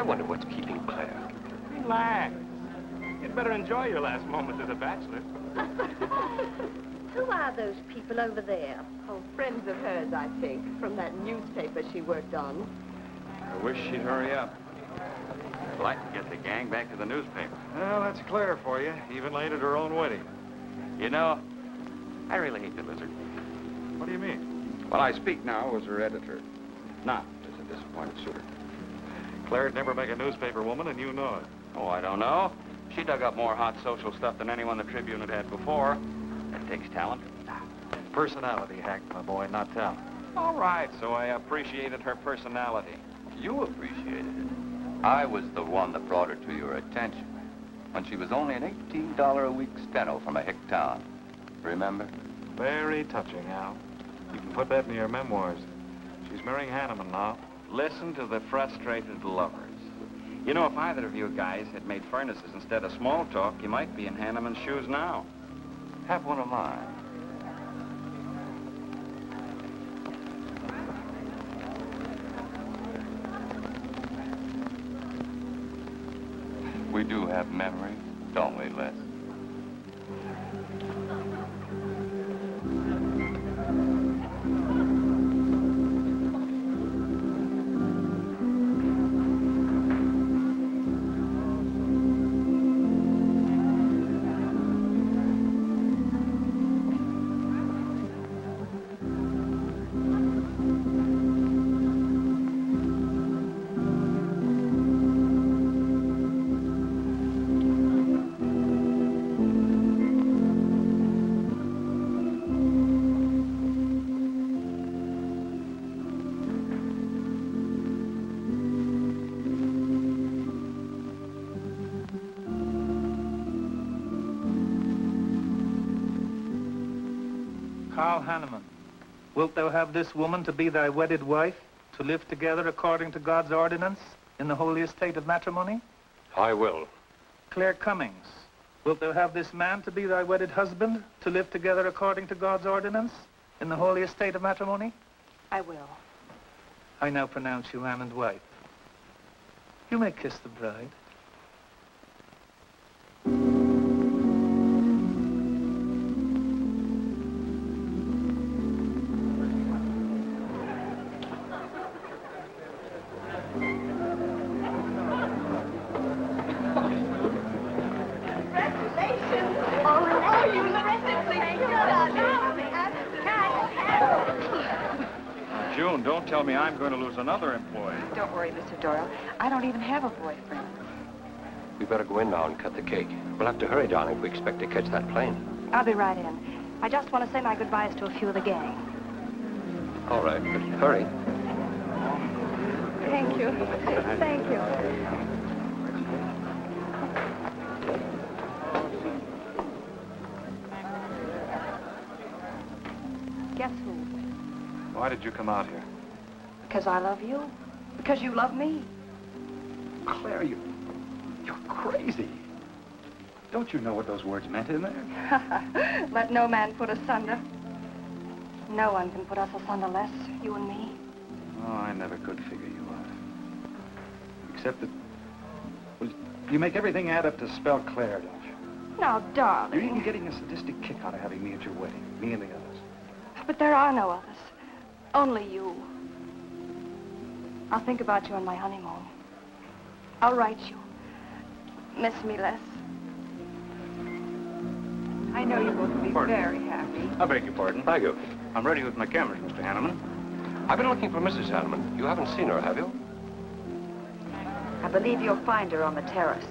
wonder what's keeping Claire. Relax. You'd better enjoy your last moments as a bachelor. Who are those people over there? Oh, friends of hers, I think, from that newspaper she worked on. I wish she'd hurry up. I'd like to get the gang back to the newspaper. Well, that's Claire for you, even late at her own wedding. You know, I really hate the lizard. What do you mean? Well, I speak now as her editor, not as a disappointed suitor. Claire'd never make a newspaper woman, and you know it. Oh, I don't know. She dug up more hot social stuff than anyone the Tribune had before. That takes talent. Personality, Hank, my boy, not talent. All right, so I appreciated her personality. You appreciated it. I was the one that brought her to your attention when she was only an $18 a week steno from a hick town. Remember? Very touching, Al. You can put that in your memoirs. She's marrying Hanneman now. Listen to the frustrated lovers. You know, if either of you guys had made furnaces instead of small talk, you might be in Hanneman's shoes now. Have one of mine. We do have memories, don't we, Les? Hanneman, wilt thou have this woman to be thy wedded wife, to live together according to God's ordinance in the holy estate of matrimony? I will. Claire Cummings, wilt thou have this man to be thy wedded husband, to live together according to God's ordinance in the holy estate of matrimony? I will. I now pronounce you man and wife. You may kiss the bride. Don't tell me I'm going to lose another employee. Don't worry, Mr. Doyle. I don't even have a boyfriend. We better go in now and cut the cake. We'll have to hurry, darling, if we expect to catch that plane. I'll be right in. I just want to say my goodbyes to a few of the gang. All right, but hurry. Thank you. Thank you. Guess who? Why did you come out here? Because I love you. Because you love me. Claire, you're crazy. Don't you know what those words meant in there? Let no man put asunder. No one can put us asunder, Les, you and me. Oh, I never could figure you out. Except that, well, you make everything add up to spell Claire, don't you? Now, darling. You're even getting a sadistic kick out of having me at your wedding, me and the others. But there are no others. Only you. I'll think about you on my honeymoon. I'll write you. Miss me, Les. I know you both will be very happy. I beg your pardon. Thank you. I'm ready with my cameras, Mr. Hanneman. I've been looking for Mrs. Hanneman. You haven't seen her, have you? I believe you'll find her on the terrace.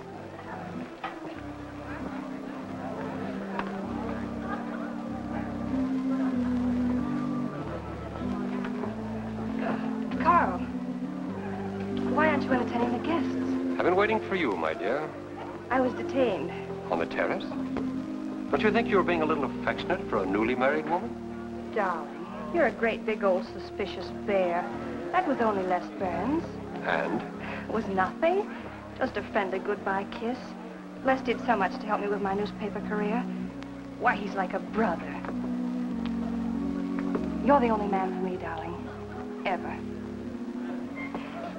Carl, why aren't you entertaining the guests? I've been waiting for you, my dear. I was detained. On the terrace? Don't you think you were being a little affectionate for a newly married woman? Darling, you're a great big old suspicious bear. That was only Les Burns. And? It was nothing. Just a friendly goodbye kiss. Les did so much to help me with my newspaper career. Why, he's like a brother. You're the only man for me, darling. Ever.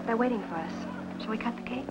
They're waiting for us. Shall we cut the cake?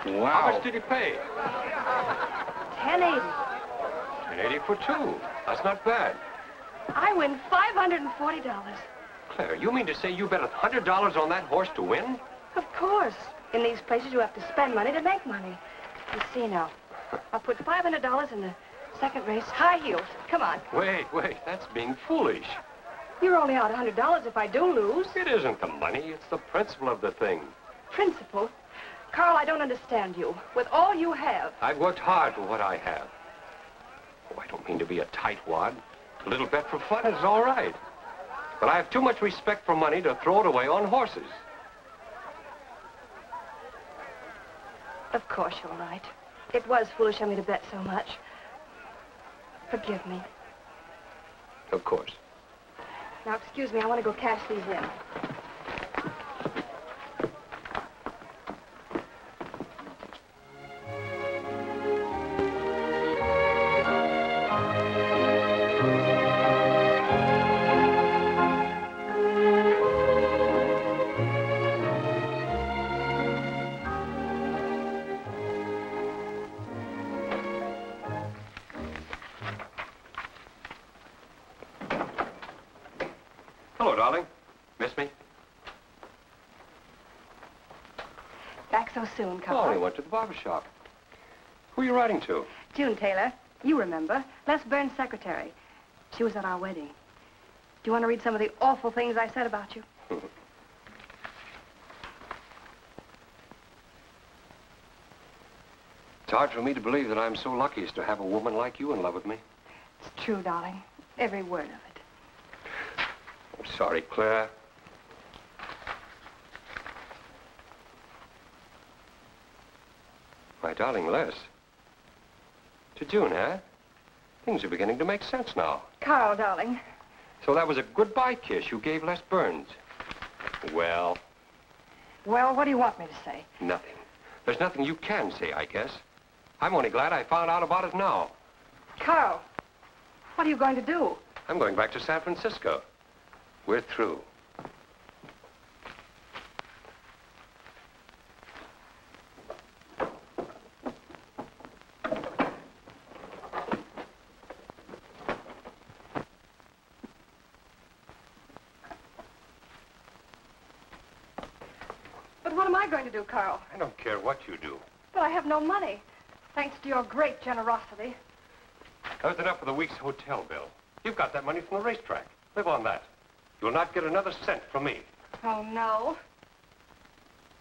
How much did he pay? $10.80. $10.80 for two. That's not bad. I win $540. Claire, you mean to say you bet $100 on that horse to win? Of course. In these places, you have to spend money to make money. You see now, I'll put $500 in the second race, high heels. Come on. Wait, that's being foolish. You're only out $100 if I do lose. It isn't the money, it's the principle of the thing. Principle? Carl, I don't understand you. With all you have. I've worked hard for what I have. Oh, I don't mean to be a tightwad. A little bet for fun is all right. But I have too much respect for money to throw it away on horses. Of course you're right. It was foolish of me to bet so much. Forgive me. Of course. Now, excuse me, I want to go cash these in. Hello, darling. Miss me? Back so soon, Carl. Oh, we went to the barber shop. Who are you writing to? June Taylor. You remember. Les Burns' secretary. She was at our wedding. Do you want to read some of the awful things I said about you? It's hard for me to believe that I'm so lucky as to have a woman like you in love with me. It's true, darling. Every word of it. I'm sorry, Claire. My darling Les. To June, huh? Things are beginning to make sense now. Carl, darling. So that was a goodbye kiss you gave Les Burns. Well, Well, what do you want me to say? nothing. There's nothing you can say, I guess. I'm only glad I found out about it now. Carl, what are you going to do? I'm going back to San Francisco. We're through. But what am I going to do, Carl? I don't care what you do. But I have no money. Thanks to your great generosity. That was enough for the week's hotel bill. You've got that money from the racetrack. Live on that. You'll not get another cent from me. Oh, no.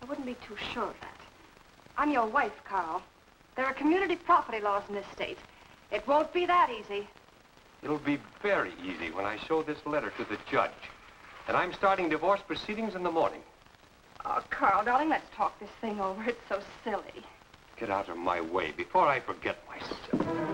I wouldn't be too sure of that. I'm your wife, Carl. There are community property laws in this state. It won't be that easy. It'll be very easy when I show this letter to the judge. And I'm starting divorce proceedings in the morning. Oh, Carl, darling, let's talk this thing over. It's so silly. Get out of my way before I forget myself.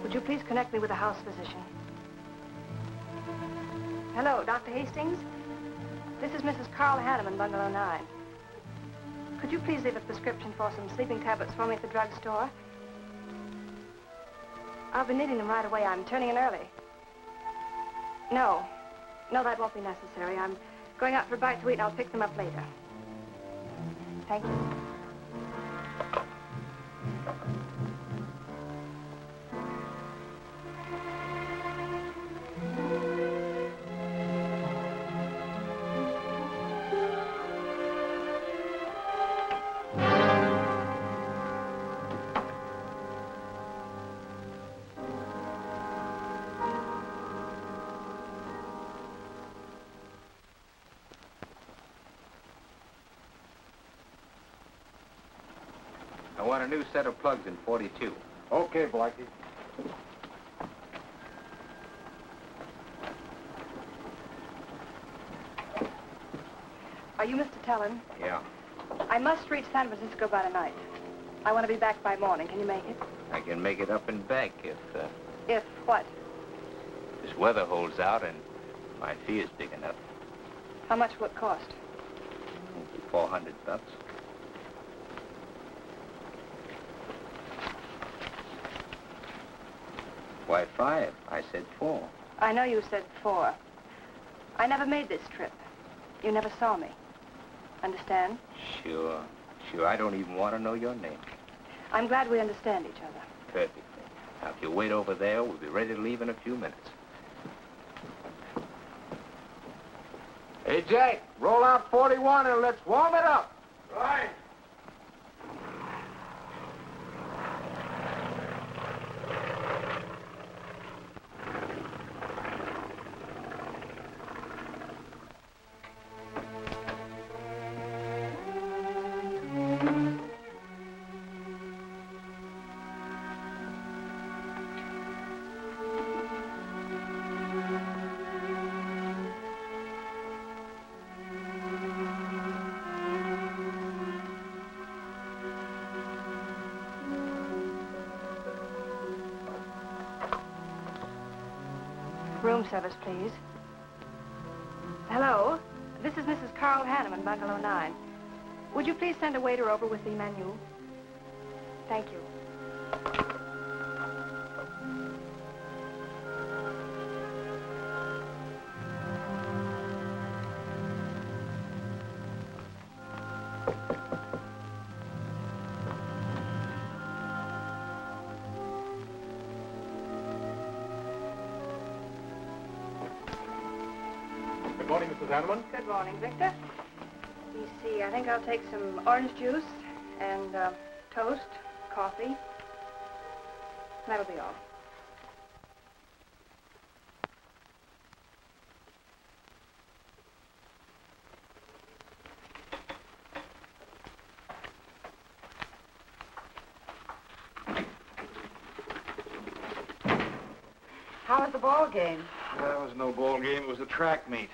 Would you please connect me with a house physician? Hello, Dr. Hastings? This is Mrs. Carl Hanneman, Bungalow 9. Could you please leave a prescription for some sleeping tablets for me at the drugstore? I'll be needing them right away. I'm turning in early. No, that won't be necessary. I'm going out for a bite to eat, and I'll pick them up later. Thank you. I want a new set of plugs in 42. Okay, Blackie. Are you Mr. Tellin? Yeah. I must reach San Francisco by tonight. I want to be back by morning. Can you make it? I can make it up and back if If what? this weather holds out and my fee is big enough. How much will it cost? $400. Why, 5? I said 4. I know you said 4. I never made this trip. You never saw me. Understand? Sure. I don't even want to know your name. I'm glad we understand each other. Perfectly. Now, if you wait over there, we'll be ready to leave in a few minutes. Hey, Jack, roll out 41 and let's warm it up. Right. Room service, please. Hello, this is Mrs. Carl Hanneman, Bungalow 9. Would you please send a waiter over with the menu? Thank you. Good morning, Mrs. Hanneman. Good morning, Victor. Let me see, I think I'll take some orange juice and toast, coffee. That'll be all. How was the ball game? That was no ball game. It was a track meet.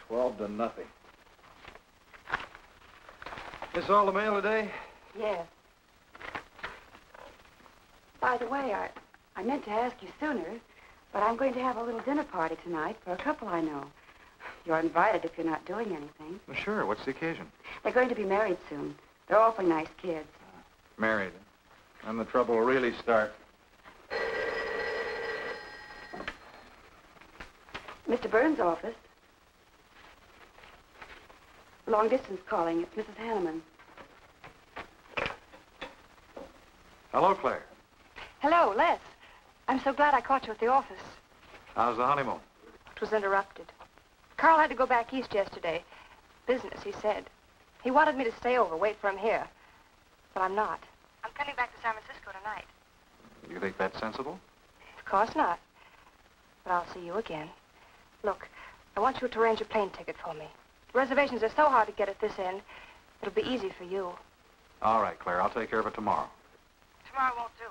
12-0. This all the mail today? Yes. By the way, I meant to ask you sooner, but I'm going to have a little dinner party tonight for a couple I know. You're invited if you're not doing anything. Well, sure. What's the occasion? They're going to be married soon. They're awfully nice kids. Married. And the trouble will really start. Mr. Burns' office. Long distance calling. It's Mrs. Hanneman. Hello, Claire. Hello, Les. I'm so glad I caught you at the office. How's the honeymoon? It was interrupted. Carl had to go back east yesterday. Business, he said. He wanted me to stay over, wait for him here. But I'm not. I'm coming back to San Francisco tonight. You think that's sensible? Of course not. But I'll see you again. Look, I want you to arrange a plane ticket for me. Reservations are so hard to get at this end. It'll be easy for you. All right, Claire. I'll take care of it tomorrow. Tomorrow won't do.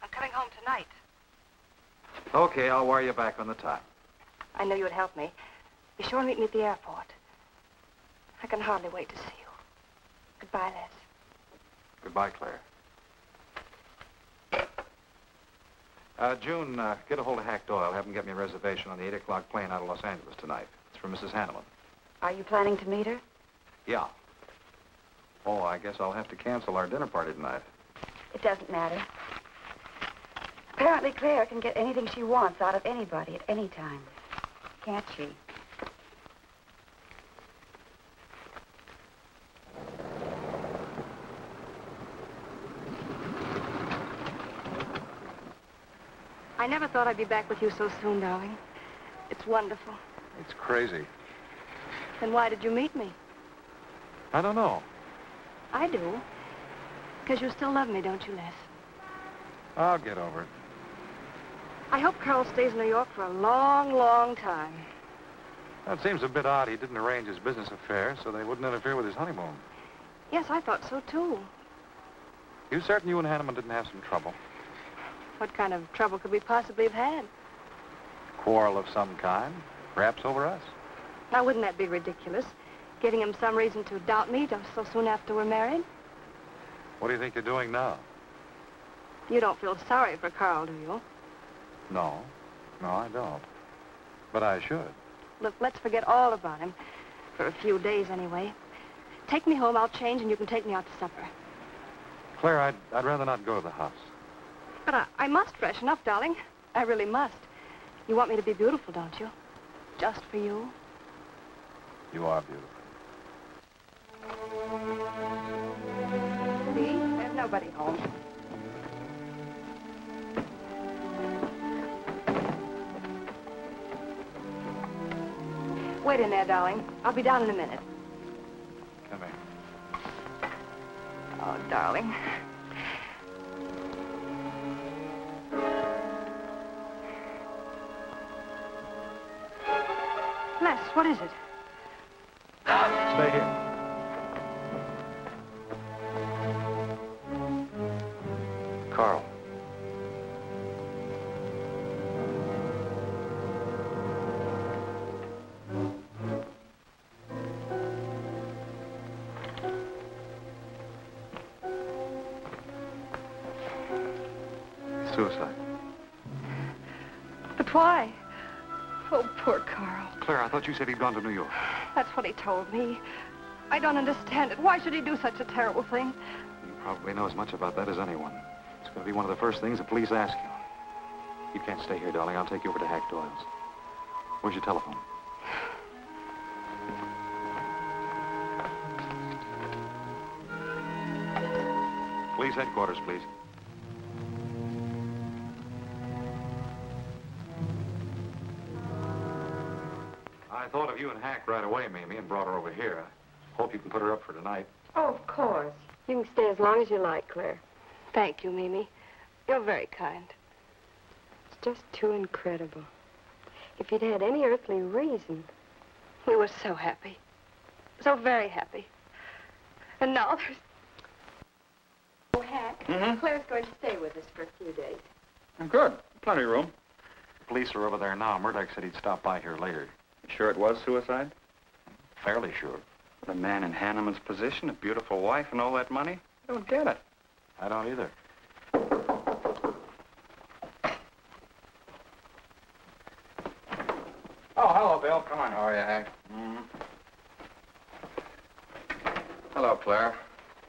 I'm coming home tonight. Okay, I'll wire you back on the time. I knew you would help me. Be sure and meet me at the airport. I can hardly wait to see you. Goodbye, Les. Goodbye, Claire. June, get a hold of Hack Doyle. Have him get me a reservation on the 8 o'clock plane out of Los Angeles tonight. It's for Mrs. Hanneman. Are you planning to meet her? Yeah. Oh, I guess I'll have to cancel our dinner party tonight. It doesn't matter. Apparently Claire can get anything she wants out of anybody at any time. Can't she? I never thought I'd be back with you so soon, darling. It's wonderful. It's crazy. Then why did you meet me? I don't know. I do. Because you still love me, don't you, Les? I'll get over it. I hope Carl stays in New York for a long, long time. Well, it seems a bit odd he didn't arrange his business affairs so they wouldn't interfere with his honeymoon. Yes, I thought so, too. You certain you and Hanneman didn't have some trouble? What kind of trouble could we possibly have had? Quarrel of some kind? Perhaps over us? Now, wouldn't that be ridiculous? Giving him some reason to doubt me just so soon after we're married? What do you think you're doing now? You don't feel sorry for Carl, do you? No. No, I don't. But I should. Look, let's forget all about him. For a few days, anyway. Take me home, I'll change, and you can take me out to supper. Claire, I'd rather not go to the house. But I must freshen up, darling. I really must. You want me to be beautiful, don't you? Just for you? You are beautiful. See? There's nobody home. Wait in there, darling. I'll be down in a minute. Come here. Oh, darling. Les, what is it? Stay here. Carl. Suicide. But why? Oh, poor Carl. Claire, I thought you said he'd gone to New York. That's what he told me. I don't understand it. Why should he do such a terrible thing? You probably know as much about that as anyone. It's going to be one of the first things the police ask you. You can't stay here, darling. I'll take you over to Hack Doyle's. Where's your telephone? Police headquarters, please. I thought of you and Hack right away, Mamie, and brought her over here. I hope you can put her up for tonight. Oh, of course. You can stay as long as you like, Claire. Thank you, Mimi. You're very kind. It's just too incredible. If he'd had any earthly reason. We were so happy. So very happy. And now there's... Oh, Hack, Claire's going to stay with us for a few days. Good. Plenty of room. The police are over there now. Murdoch said he'd stop by here later. Sure it was suicide? Fairly sure. The man in Hanneman's position, a beautiful wife and all that money? I don't get it. I don't either. Oh, hello, Bill. Come on. How are you, Hank? Hello, Claire.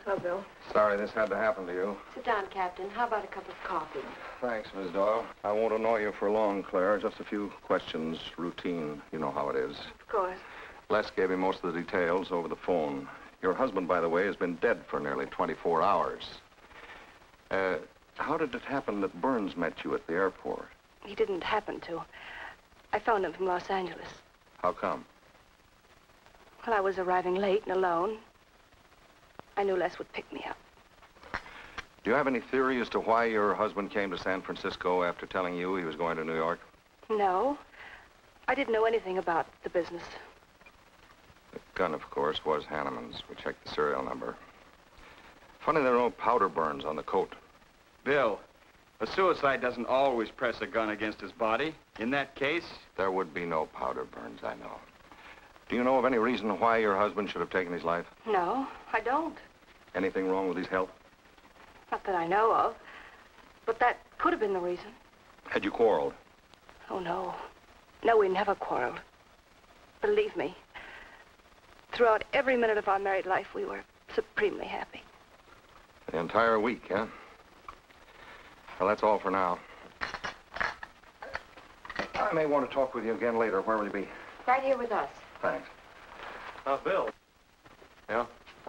Hello, Bill. Sorry this had to happen to you. Sit down, Captain. How about a cup of coffee? Thanks, Miss Doyle. I won't annoy you for long, Claire. Just a few questions, routine. You know how it is. Of course. Les gave me most of the details over the phone. Your husband, by the way, has been dead for nearly 24 hours. How did it happen that Burns met you at the airport? He didn't happen to. I phoned him from Los Angeles. How come? Well, I was arriving late and alone. I knew Les would pick me up. Do you have any theory as to why your husband came to San Francisco after telling you he was going to New York? No. I didn't know anything about the business. The gun, of course, was Hanneman's. We checked the serial number. Funny there are no powder burns on the coat. Bill, a suicide doesn't always press a gun against his body. In that case... There would be no powder burns, I know. Do you know of any reason why your husband should have taken his life? No, I don't. Anything wrong with his health? Not that I know of. But that could have been the reason. Had you quarreled? Oh, no. No, we never quarreled. Believe me, throughout every minute of our married life, we were supremely happy. The entire week, huh? Well, that's all for now. I may want to talk with you again later. Where will you be? Right here with us. Thanks. Bill. Yeah?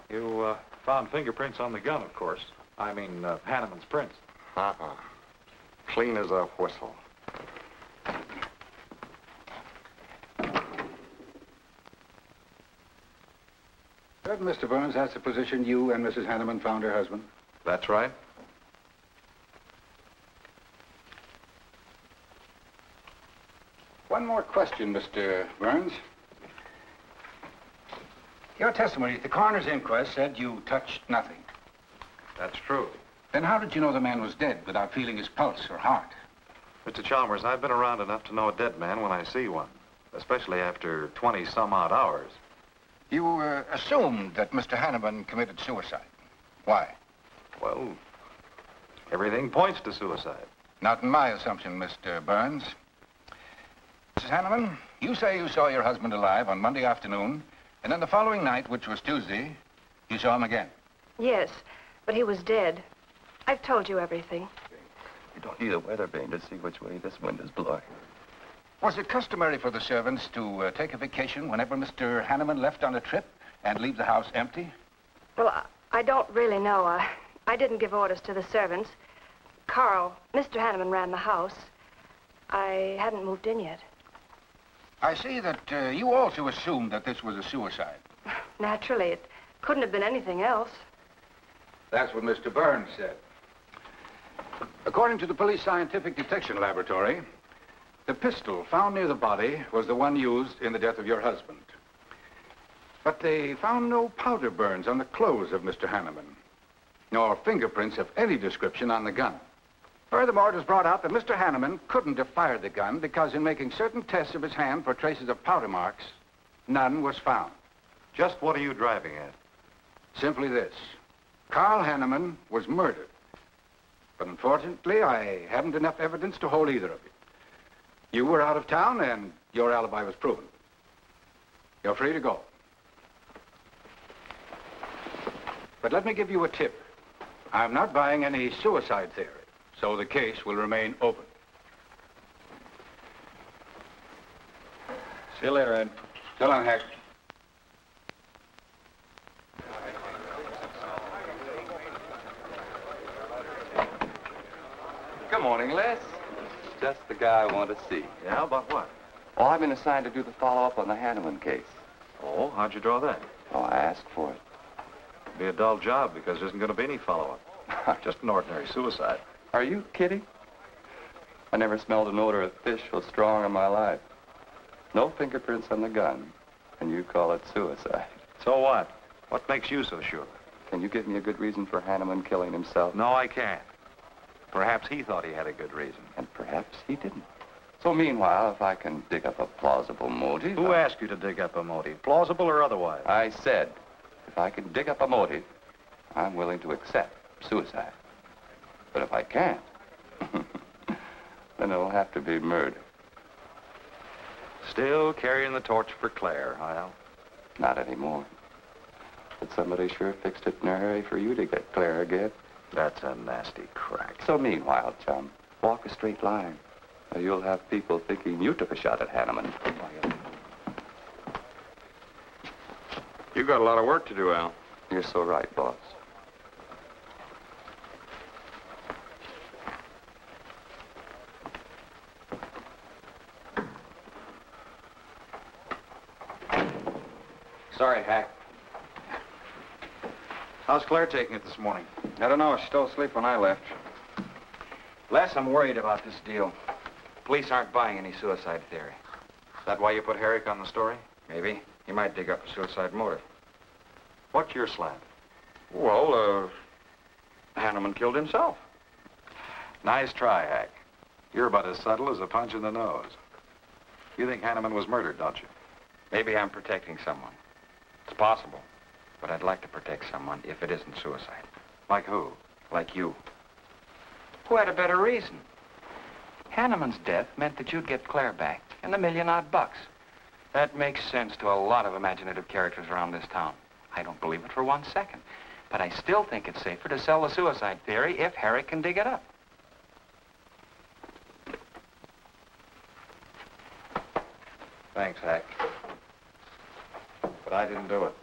You, found fingerprints on the gun, of course. I mean, Hanneman's prints. Uh-uh. Clean as a whistle. Doesn't Mr. Burns has the position you and Mrs. Hanneman found her husband? That's right. One more question, Mr. Burns. Your testimony at the coroner's inquest said you touched nothing. That's true. Then how did you know the man was dead without feeling his pulse or heart? Mr. Chalmers, I've been around enough to know a dead man when I see one, especially after 20-some-odd hours. You assumed that Mr. Hanneman committed suicide. Why? Well, everything points to suicide. Not in my assumption, Mr. Burns. Mrs. Hanneman, you say you saw your husband alive on Monday afternoon, and then the following night, which was Tuesday, you saw him again. Yes, but he was dead. I've told you everything. You don't need a weather vane to see which way this wind is blowing. Was it customary for the servants to take a vacation whenever Mr. Hanneman left on a trip and leave the house empty? Well, I don't really know. I didn't give orders to the servants. Carl, Mr. Hanneman ran the house. I hadn't moved in yet. I see that you also assumed that this was a suicide. Naturally, it couldn't have been anything else. That's what Mr. Burns said. According to the Police Scientific Detection Laboratory, the pistol found near the body was the one used in the death of your husband. But they found no powder burns on the clothes of Mr. Hanneman, nor fingerprints of any description on the gun. Furthermore, it was brought out that Mr. Hanneman couldn't have fired the gun because in making certain tests of his hand for traces of powder marks, none was found. Just what are you driving at? Simply this. Carl Hanneman was murdered. But unfortunately, I haven't enough evidence to hold either of you. You were out of town, and your alibi was proven. You're free to go. But let me give you a tip. I'm not buying any suicide theory, so the case will remain open. See you later, Ed. So long, Hack. Good morning, Les. Just the guy I want to see. Yeah, about what? Well, I've been assigned to do the follow-up on the Hanneman case. Oh, how'd you draw that? Oh, I asked for it. It'll be a dull job because there isn't going to be any follow-up. Just an ordinary suicide. Are you kidding? I never smelled an odor of fish so strong in my life. No fingerprints on the gun, and you call it suicide. So what? What makes you so sure? Can you give me a good reason for Hanneman killing himself? No, I can't. Perhaps he thought he had a good reason. And perhaps he didn't. So meanwhile, if I can dig up a plausible motive... Who asked you to dig up a motive, plausible or otherwise? I said, if I can dig up a motive, I'm willing to accept suicide. But if I can't, then it'll have to be murder. Still carrying the torch for Claire, Hal? Not anymore. But somebody sure fixed it in a hurry for you to get Claire again. That's a nasty crack. So meanwhile, chum, walk a straight line. Or you'll have people thinking you took a shot at Hanneman. You've got a lot of work to do, Al. You're so right, boss. Sorry, Hack. How's Claire taking it this morning? I don't know. She's still asleep when I left. Les, I'm worried about this deal. Police aren't buying any suicide theory. Is that why you put Herrick on the story? Maybe. He might dig up a suicide motive. What's your slant? Well, Hanneman killed himself. Nice try, Hack. You're about as subtle as a punch in the nose. You think Hanneman was murdered, don't you? Maybe I'm protecting someone. It's possible. But I'd like to protect someone if it isn't suicide. Like who? Like you. Who had a better reason? Hanneman's death meant that you'd get Claire back and $1 million odd bucks. That makes sense to a lot of imaginative characters around this town. I don't believe it for 1 second. But I still think it's safer to sell the suicide theory if Harry can dig it up. Thanks, Hack. But I didn't do it.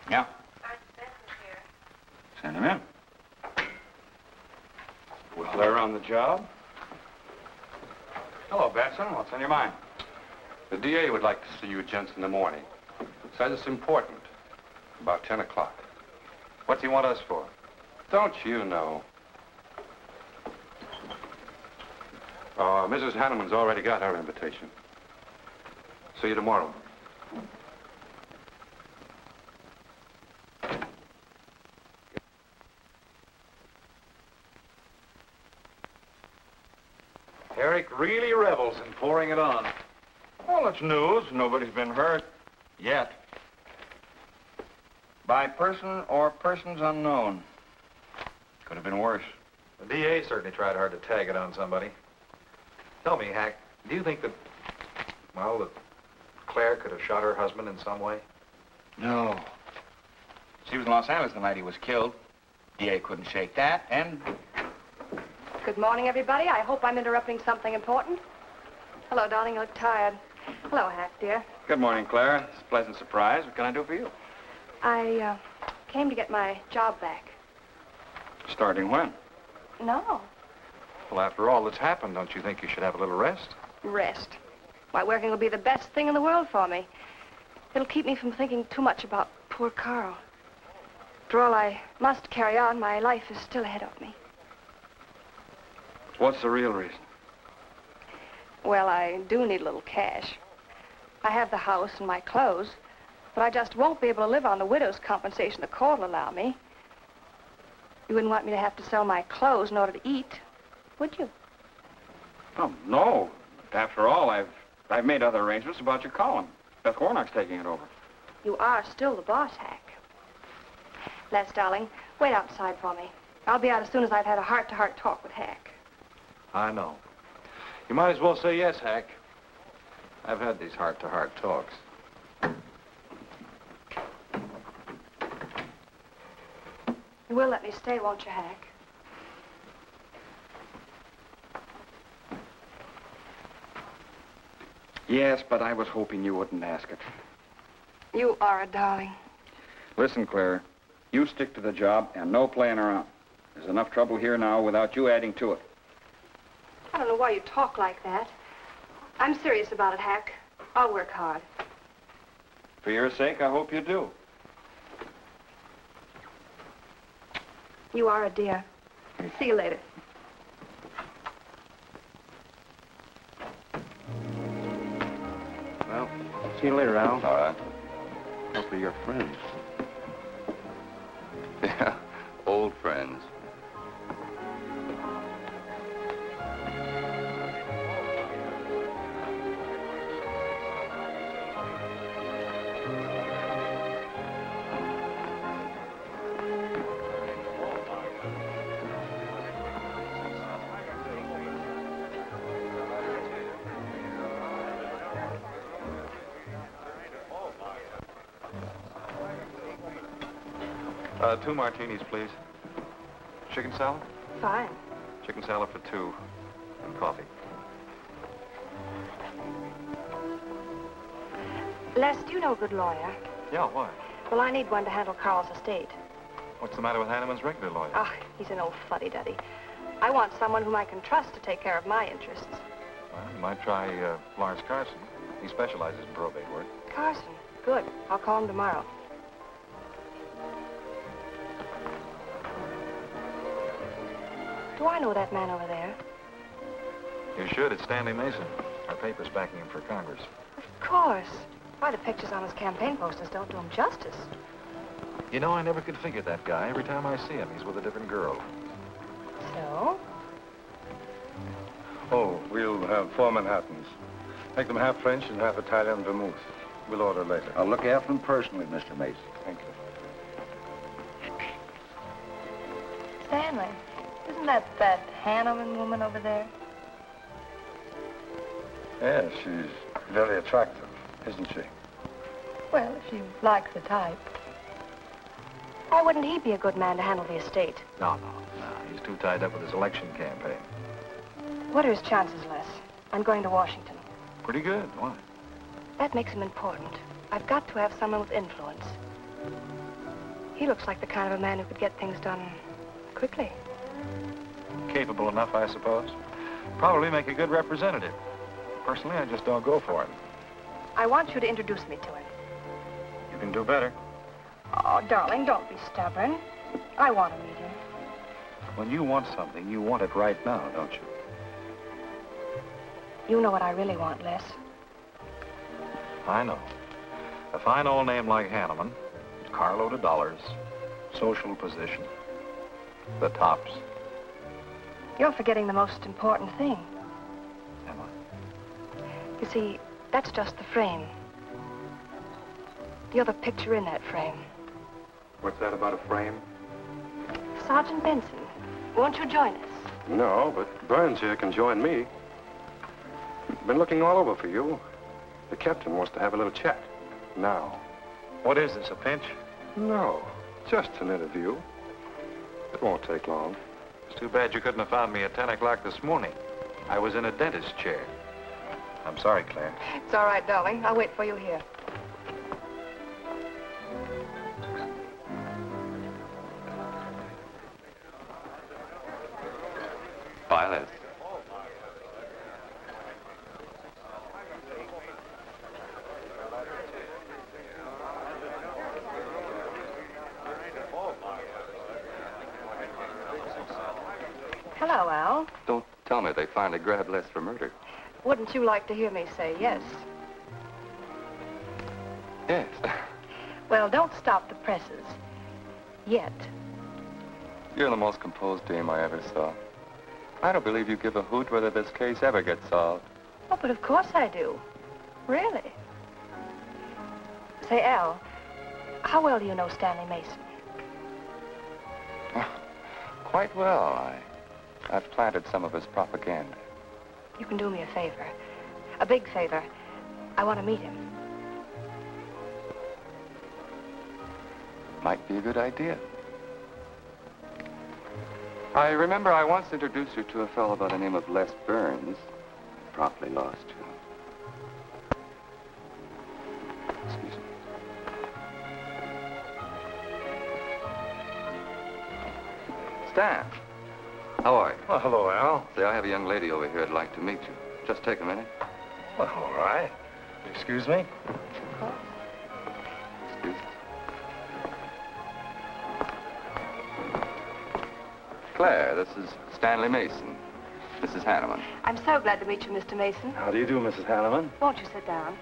Yeah. Send him in. Well, they're on the job. Hello, Batson. What's on your mind? The DA would like to see you gents in the morning. Says it's important. About 10 o'clock. What's he want us for? Don't you know? Mrs. Hanneman's already got her invitation. See you tomorrow. Eric really revels in pouring it on. Well, it's news. Nobody's been hurt. Yet. By person or persons unknown. Could have been worse. The DA certainly tried hard to tag it on somebody. Tell me, Hack, do you think that, well, that Claire could have shot her husband in some way? No. She was in Los Angeles the night he was killed. DA couldn't shake that, and... Good morning, everybody. I hope I'm interrupting something important. Hello, darling. You look tired. Hello, Hack, dear. Good morning, Claire. It's a pleasant surprise. What can I do for you? I came to get my job back. Starting when? No. Well, after all that's happened, don't you think you should have a little rest? Rest. Why, working will be the best thing in the world for me. It'll keep me from thinking too much about poor Carl. After all, I must carry on. My life is still ahead of me. What's the real reason? Well, I do need a little cash. I have the house and my clothes, but I just won't be able to live on the widow's compensation the court will allow me. You wouldn't want me to have to sell my clothes in order to eat, would you? Oh, no. After all, I've made other arrangements about your column. Beth Warnock's taking it over. You are still the boss, Hack. Les, darling, wait outside for me. I'll be out as soon as I've had a heart-to-heart talk with Hack. I know. You might as well say yes, Hack. I've had these heart-to-heart talks. You will let me stay, won't you, Hack? Yes, but I was hoping you wouldn't ask it. You are a darling. Listen, Claire, you stick to the job and no playing around. There's enough trouble here now without you adding to it. I don't know why you talk like that. I'm serious about it, Hack. I'll work hard. For your sake, I hope you do. You are a dear. See you later. Well, see you later, Al. All right. Hopefully you're friends. Yeah, old friends. Two martinis, please. Chicken salad? Fine. Chicken salad for two. And coffee. Les, do you know a good lawyer? Yeah, why? Well, I need one to handle Carl's estate. What's the matter with Hanneman's regular lawyer? Ah, he's an old fuddy-duddy. I want someone whom I can trust to take care of my interests. Well, you might try Lawrence Carson. He specializes in probate work. Carson. Good. I'll call him tomorrow. Do I know that man over there? You should. It's Stanley Mason. Our paper's backing him for Congress. Of course. Why, the pictures on his campaign posters don't do him justice. You know, I never could figure that guy. Every time I see him, he's with a different girl. So? Oh, we'll have 4 Manhattans. Make them half French and half Italian vermouth. We'll order later. I'll look after them personally, Mr. Mason. Thank you. Stanley. Isn't that Hanneman woman over there? Yes, she's very attractive, isn't she? Well, if you like the type. Why wouldn't he be a good man to handle the estate? No. He's too tied up with his election campaign. What are his chances, Les? I'm going to Washington. Pretty good. Why? That makes him important. I've got to have someone with influence. He looks like the kind of a man who could get things done quickly. Capable enough, I suppose. Probably make a good representative. Personally, I just don't go for him. I want you to introduce me to him. You can do better. Oh, darling, don't be stubborn. I want to meet him. When you want something, you want it right now, don't you? You know what I really want, Les. I know. A fine old name like Hanneman, carload of dollars, social position, the tops. You're forgetting the most important thing. Am I? You see, that's just the frame. You're the picture in that frame. What's that about a frame? Sergeant Benson, won't you join us? No, but Burns here can join me. Been looking all over for you. The captain wants to have a little chat. Now. What is this, a pinch? No, just an interview. It won't take long. It's too bad you couldn't have found me at 10 o'clock this morning. I was in a dentist's chair. I'm sorry, Claire. It's all right, darling. I'll wait for you here. Bye, Les. Hello, Al. Don't tell me they finally grabbed Les for murder. Wouldn't you like to hear me say yes? Yes. Well, don't stop the presses. Yet. You're the most composed dame I ever saw. I don't believe you give a hoot whether this case ever gets solved. Oh, but of course I do. Really. Say, Al, how well do you know Stanley Mason? Quite well. I've planted some of his propaganda. You can do me a favor. A big favor. I want to meet him. Might be a good idea. I remember I once introduced you to a fellow by the name of Les Burns. Promptly lost you. Excuse me. Stan, how are you? Well, hello, Al. Say, I have a young lady over here I'd like to meet you. Just take a minute. Well, all right. Excuse me? Excuse me. Claire, this is Stanley Mason. This is Hanneman. I'm so glad to meet you, Mr. Mason. How do you do, Mrs. Hanneman? Won't you sit down?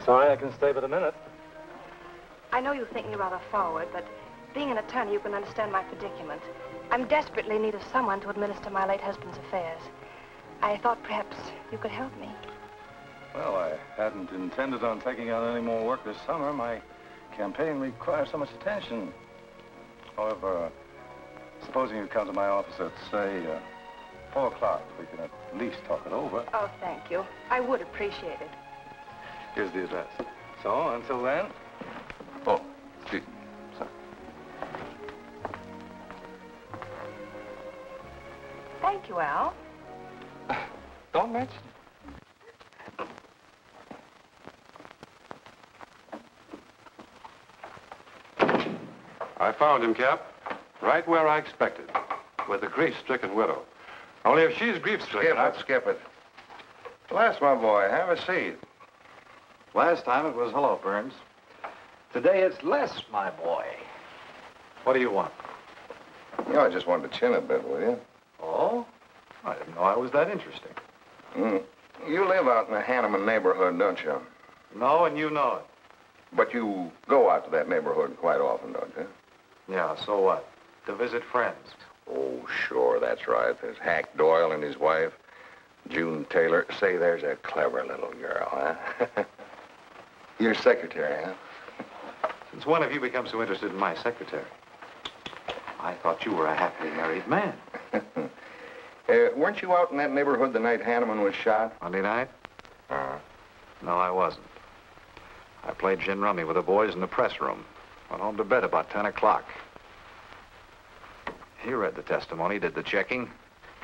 Sorry, I can stay but a minute. I know you think me rather forward, but being an attorney, you can understand my predicament. I'm desperately in need of someone to administer my late husband's affairs. I thought perhaps you could help me. Well, I hadn't intended on taking on any more work this summer. My campaign requires so much attention. However, supposing you come to my office at, say, 4 o'clock, we can at least talk it over. Oh, thank you. I would appreciate it. Here's the address. So, until then... Oh, excuse me. Sorry. Thank you, Al. Don't mention it. I found him, Cap. Right where I expected. With a grief-stricken widow. Only if she's grief-stricken... Skip it. Les, my boy, have a seat. Last time it was hello, Burns. Today it's Les, my boy. What do you want? You know, I just wanted to chin a bit, will you? Oh? I didn't know I was that interesting. You live out in the Hanneman neighborhood, don't you? No, and you know it. But you go out to that neighborhood quite often, don't you? Yeah, so what? To visit friends. Oh, sure, that's right. There's Hack Doyle and his wife, June Taylor. Say, there's a clever little girl, huh? Your secretary, huh? Since when have you become so interested in my secretary? I thought you were a happily married man. Weren't you out in that neighborhood the night Hanneman was shot? Monday night? No, I wasn't. I played gin rummy with the boys in the press room. Went home to bed about 10 o'clock. He read the testimony, did the checking.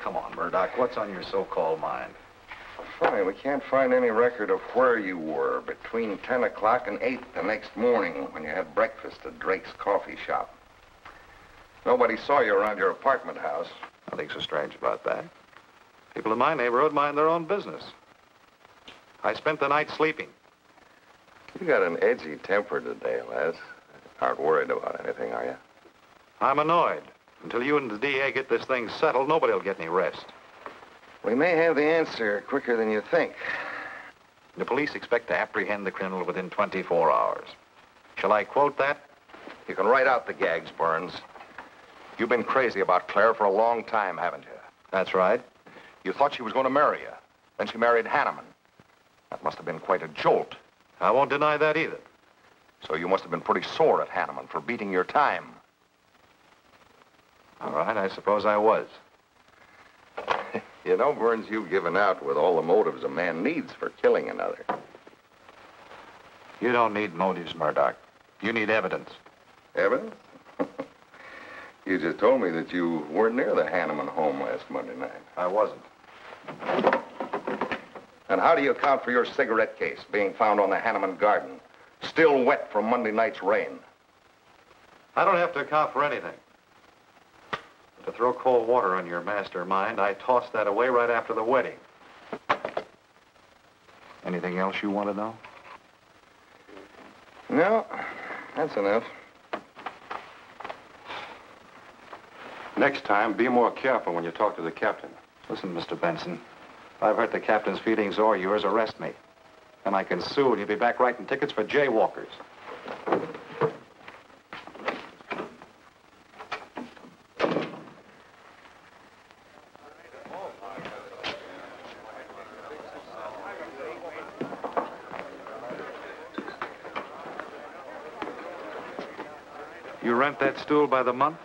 Come on, Murdoch, what's on your so-called mind? Funny, we can't find any record of where you were between 10 o'clock and 8 the next morning when you had breakfast at Drake's coffee shop. Nobody saw you around your apartment house. Nothing so strange about that. People in my neighborhood mind their own business. I spent the night sleeping. You got an edgy temper today, Les. Aren't worried about anything, are you? I'm annoyed. Until you and the DA get this thing settled, nobody will get any rest. We may have the answer quicker than you think. The police expect to apprehend the criminal within 24 hours. Shall I quote that? You can write out the gags, Burns. You've been crazy about Claire for a long time, haven't you? That's right. You thought she was going to marry you. Then she married Hanneman. That must have been quite a jolt. I won't deny that either. So you must have been pretty sore at Hanneman for beating your time. All right, I suppose I was. You know, Burns, you've given out with all the motives a man needs for killing another. You don't need motives, Murdoch. You need evidence. Evidence? You just told me that you weren't near the Hanneman home last Monday night. I wasn't. And how do you account for your cigarette case being found on the Hanneman garden, still wet from Monday night's rain? I don't have to account for anything. To throw cold water on your mastermind, I tossed that away right after the wedding. Anything else you want to know? No, that's enough. Next time, be more careful when you talk to the captain. Listen, Mr. Benson, if I've hurt the captain's feelings or yours, arrest me. And I can sue, and you'll be back writing tickets for jaywalkers. You rent that stool by the month?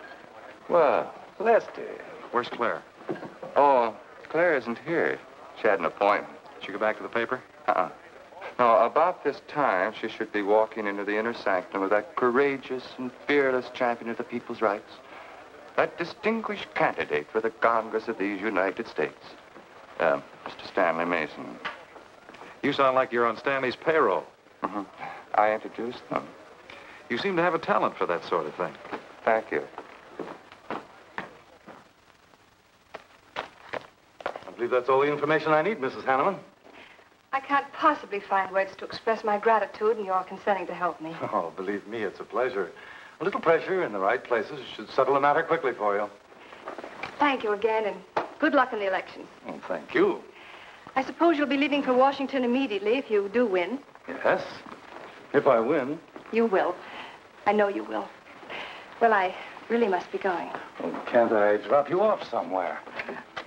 Well, Lester. Where's Claire? Oh, Claire isn't here. She had an appointment. Did she go back to the paper? No, about this time, she should be walking into the inner sanctum of that courageous and fearless champion of the people's rights. That distinguished candidate for the Congress of these United States. Mr. Stanley Mason. You sound like you're on Stanley's payroll. I introduced them. You seem to have a talent for that sort of thing. Thank you. I believe that's all the information I need, Mrs. Hanneman. I can't possibly find words to express my gratitude in your consenting to help me. Oh, believe me, it's a pleasure. A little pressure in the right places should settle the matter quickly for you. Thank you again, and good luck in the election. Oh, thank you. I suppose you'll be leaving for Washington immediately if you do win. Yes, if I win. You will. I know you will. Well, I really must be going. Oh, can't I drop you off somewhere?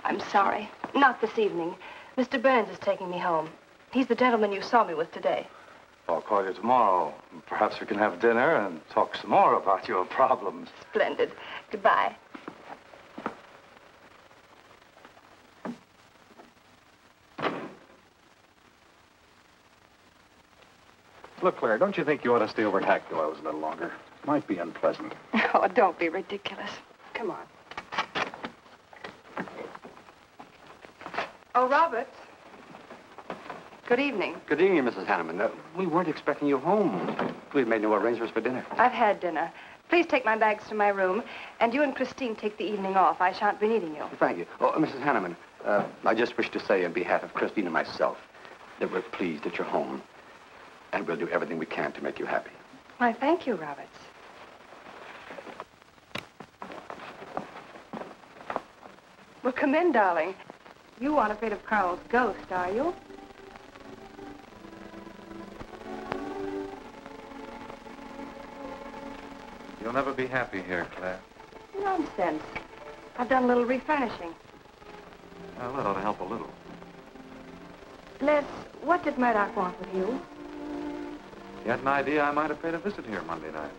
I'm sorry. Not this evening. Mr. Burns is taking me home. He's the gentleman you saw me with today. I'll call you tomorrow. Perhaps we can have dinner and talk some more about your problems. Splendid. Goodbye. Look, Claire, don't you think you ought to stay over at Hackdale's a little longer? Might be unpleasant. Oh, don't be ridiculous. Come on. Oh, Roberts. Good evening. Good evening, Mrs. Hanneman. We weren't expecting you home. We've made no arrangements for dinner. I've had dinner. Please take my bags to my room, and you and Christine take the evening off. I shan't be needing you. Thank you. Oh, Mrs. Hanneman, I just wish to say on behalf of Christine and myself that we're pleased that you're home, and we'll do everything we can to make you happy. Why, thank you, Roberts. Well, come in, darling. You aren't afraid of Carl's ghost, are you? You'll never be happy here, Claire. Nonsense. I've done a little refurnishing. Well, that ought to help a little. Les, what did Murdoch want with you? You had an idea I might have paid a visit here Monday night.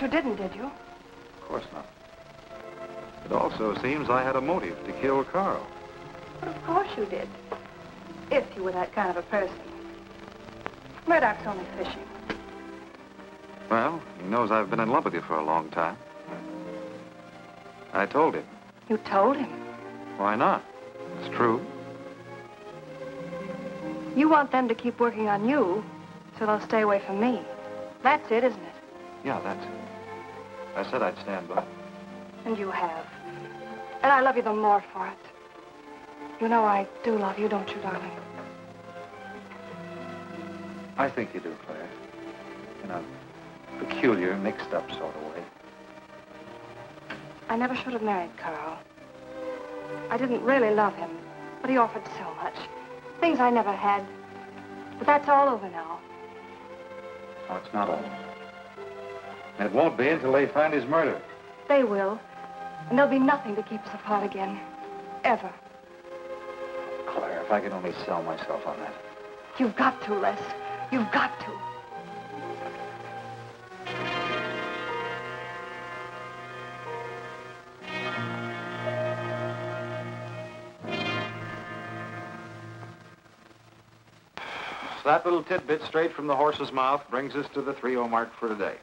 You didn't, did you? Of course not. It also seems I had a motive to kill Carl. But of course you did. If you were that kind of a person. Murdoch's only fishing. Well, he knows I've been in love with you for a long time. I told him. You told him? Why not? It's true. You want them to keep working on you, so they'll stay away from me. That's it, isn't it? Yeah, that's it. I said I'd stand by. And you have. And I love you the more for it. You know I do love you, don't you, darling? I think you do, Claire. In a peculiar, mixed-up sort of way. I never should have married Carl. I didn't really love him, but he offered so much. Things I never had. But that's all over now. No, it's not all. And it won't be until they find his murder. They will. And there'll be nothing to keep us apart again. Ever. Claire, if I could only sell myself on that. You've got to, Les. You've got to. So that little tidbit straight from the horse's mouth brings us to the 3:00 mark for today.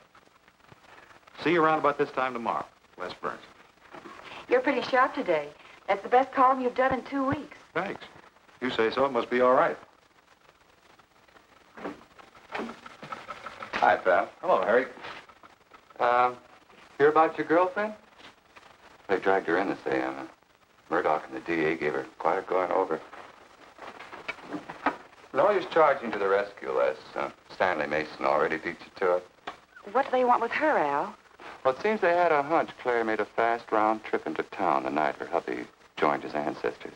See you around about this time tomorrow. Les Burns. You're pretty sharp today. That's the best column you've done in 2 weeks. Thanks. You say so, it must be all right. Hi, pal. Hello, Harry. Hear about your girlfriend? They dragged her in this AM. Murdoch and the DA gave her quite a going over. Lawyer's charging to the rescue, Les. Stanley Mason already beat you to it. What do they want with her, Al? Well, it seems they had a hunch Claire made a fast round trip into town the night her hubby joined his ancestors.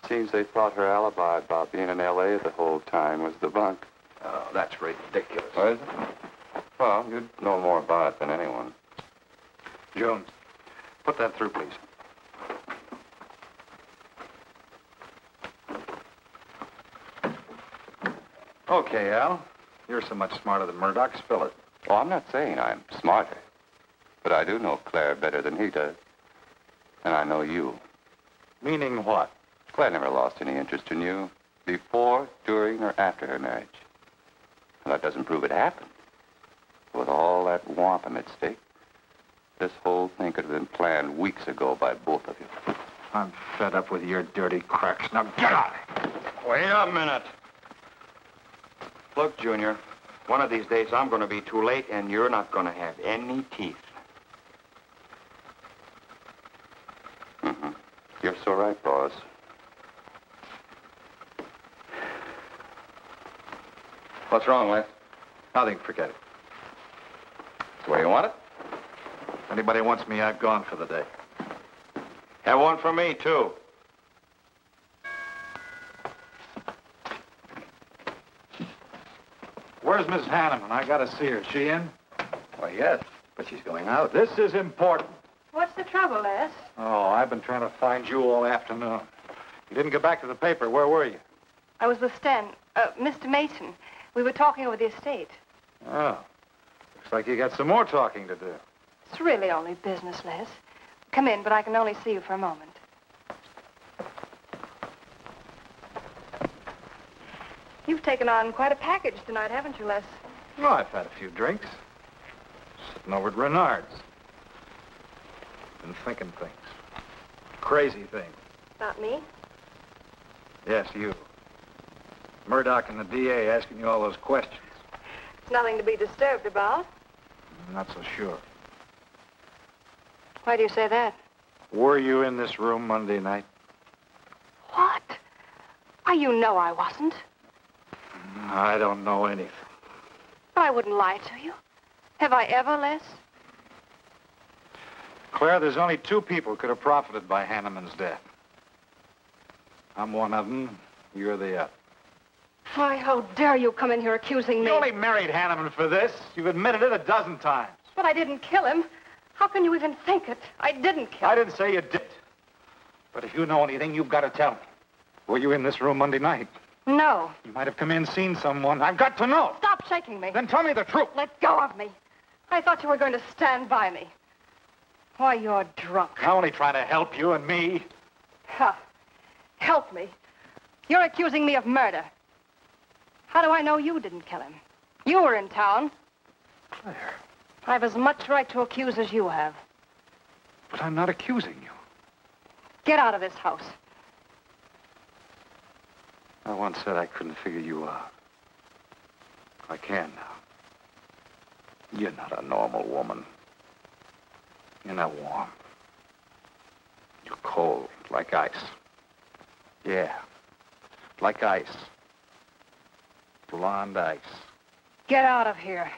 Seems they thought her alibi about being in L.A. the whole time was the bunk. Oh, that's ridiculous. What is it? Well, you'd know more about it than anyone. Jones, put that through, please. Okay, Al. You're so much smarter than Murdoch. Spill it. Oh, I'm not saying I'm smarter. But I do know Claire better than he does. And I know you. Meaning what? Claire never lost any interest in you before, during, or after her marriage. Well, that doesn't prove it happened. With all that wampum at stake, this whole thing could have been planned weeks ago by both of you. I'm fed up with your dirty cracks. Now get out! Wait a minute. Look, Junior, one of these days I'm going to be too late and you're not going to have any teeth. Mm-hmm. You're so right, boss. What's wrong, Les? Nothing. Forget it. It's the way you want it? If anybody wants me, I've gone for the day. Have one for me, too. Where's Miss Hanneman? I gotta see her. Is she in? Why, yes, but she's going out. This is important. What's the trouble, Les? Oh, I've been trying to find you all afternoon. You didn't get back to the paper. Where were you? I was with Mr. Mason. We were talking over the estate. Oh. Looks like you got some more talking to do. It's really only business, Les. Come in, but I can only see you for a moment. You've taken on quite a package tonight, haven't you, Les? Well, I've had a few drinks. Sitting over at Renard's. Been thinking things. Crazy things. About me? Yes, you. Murdoch and the DA asking you all those questions. It's nothing to be disturbed about. I'm not so sure. Why do you say that? Were you in this room Monday night? What? Why, you know I wasn't. I don't know anything. But I wouldn't lie to you. Have I ever, Les? Claire, there's only 2 people who could have profited by Hanneman's death. I'm one of them. You're the other. Why, how dare you come in here accusing me? You only married Hanneman for this. You've admitted it a dozen times. But I didn't kill him. How can you even think it? I didn't kill him. I didn't say you did. But if you know anything, you've got to tell me. Were you in this room Monday night? No. You might have come in, seen someone. I've got to know. Stop shaking me. Then tell me the truth. Let go of me. I thought you were going to stand by me. Why, you're drunk. I'm only trying to help you and me. Ha! Help me. You're accusing me of murder. How do I know you didn't kill him? You were in town. Claire. I've as much right to accuse as you have. But I'm not accusing you. Get out of this house. I once said I couldn't figure you out. I can now. You're not a normal woman. You're not warm. You're cold, like ice. Yeah, like ice. Blonde ice. Get out of here.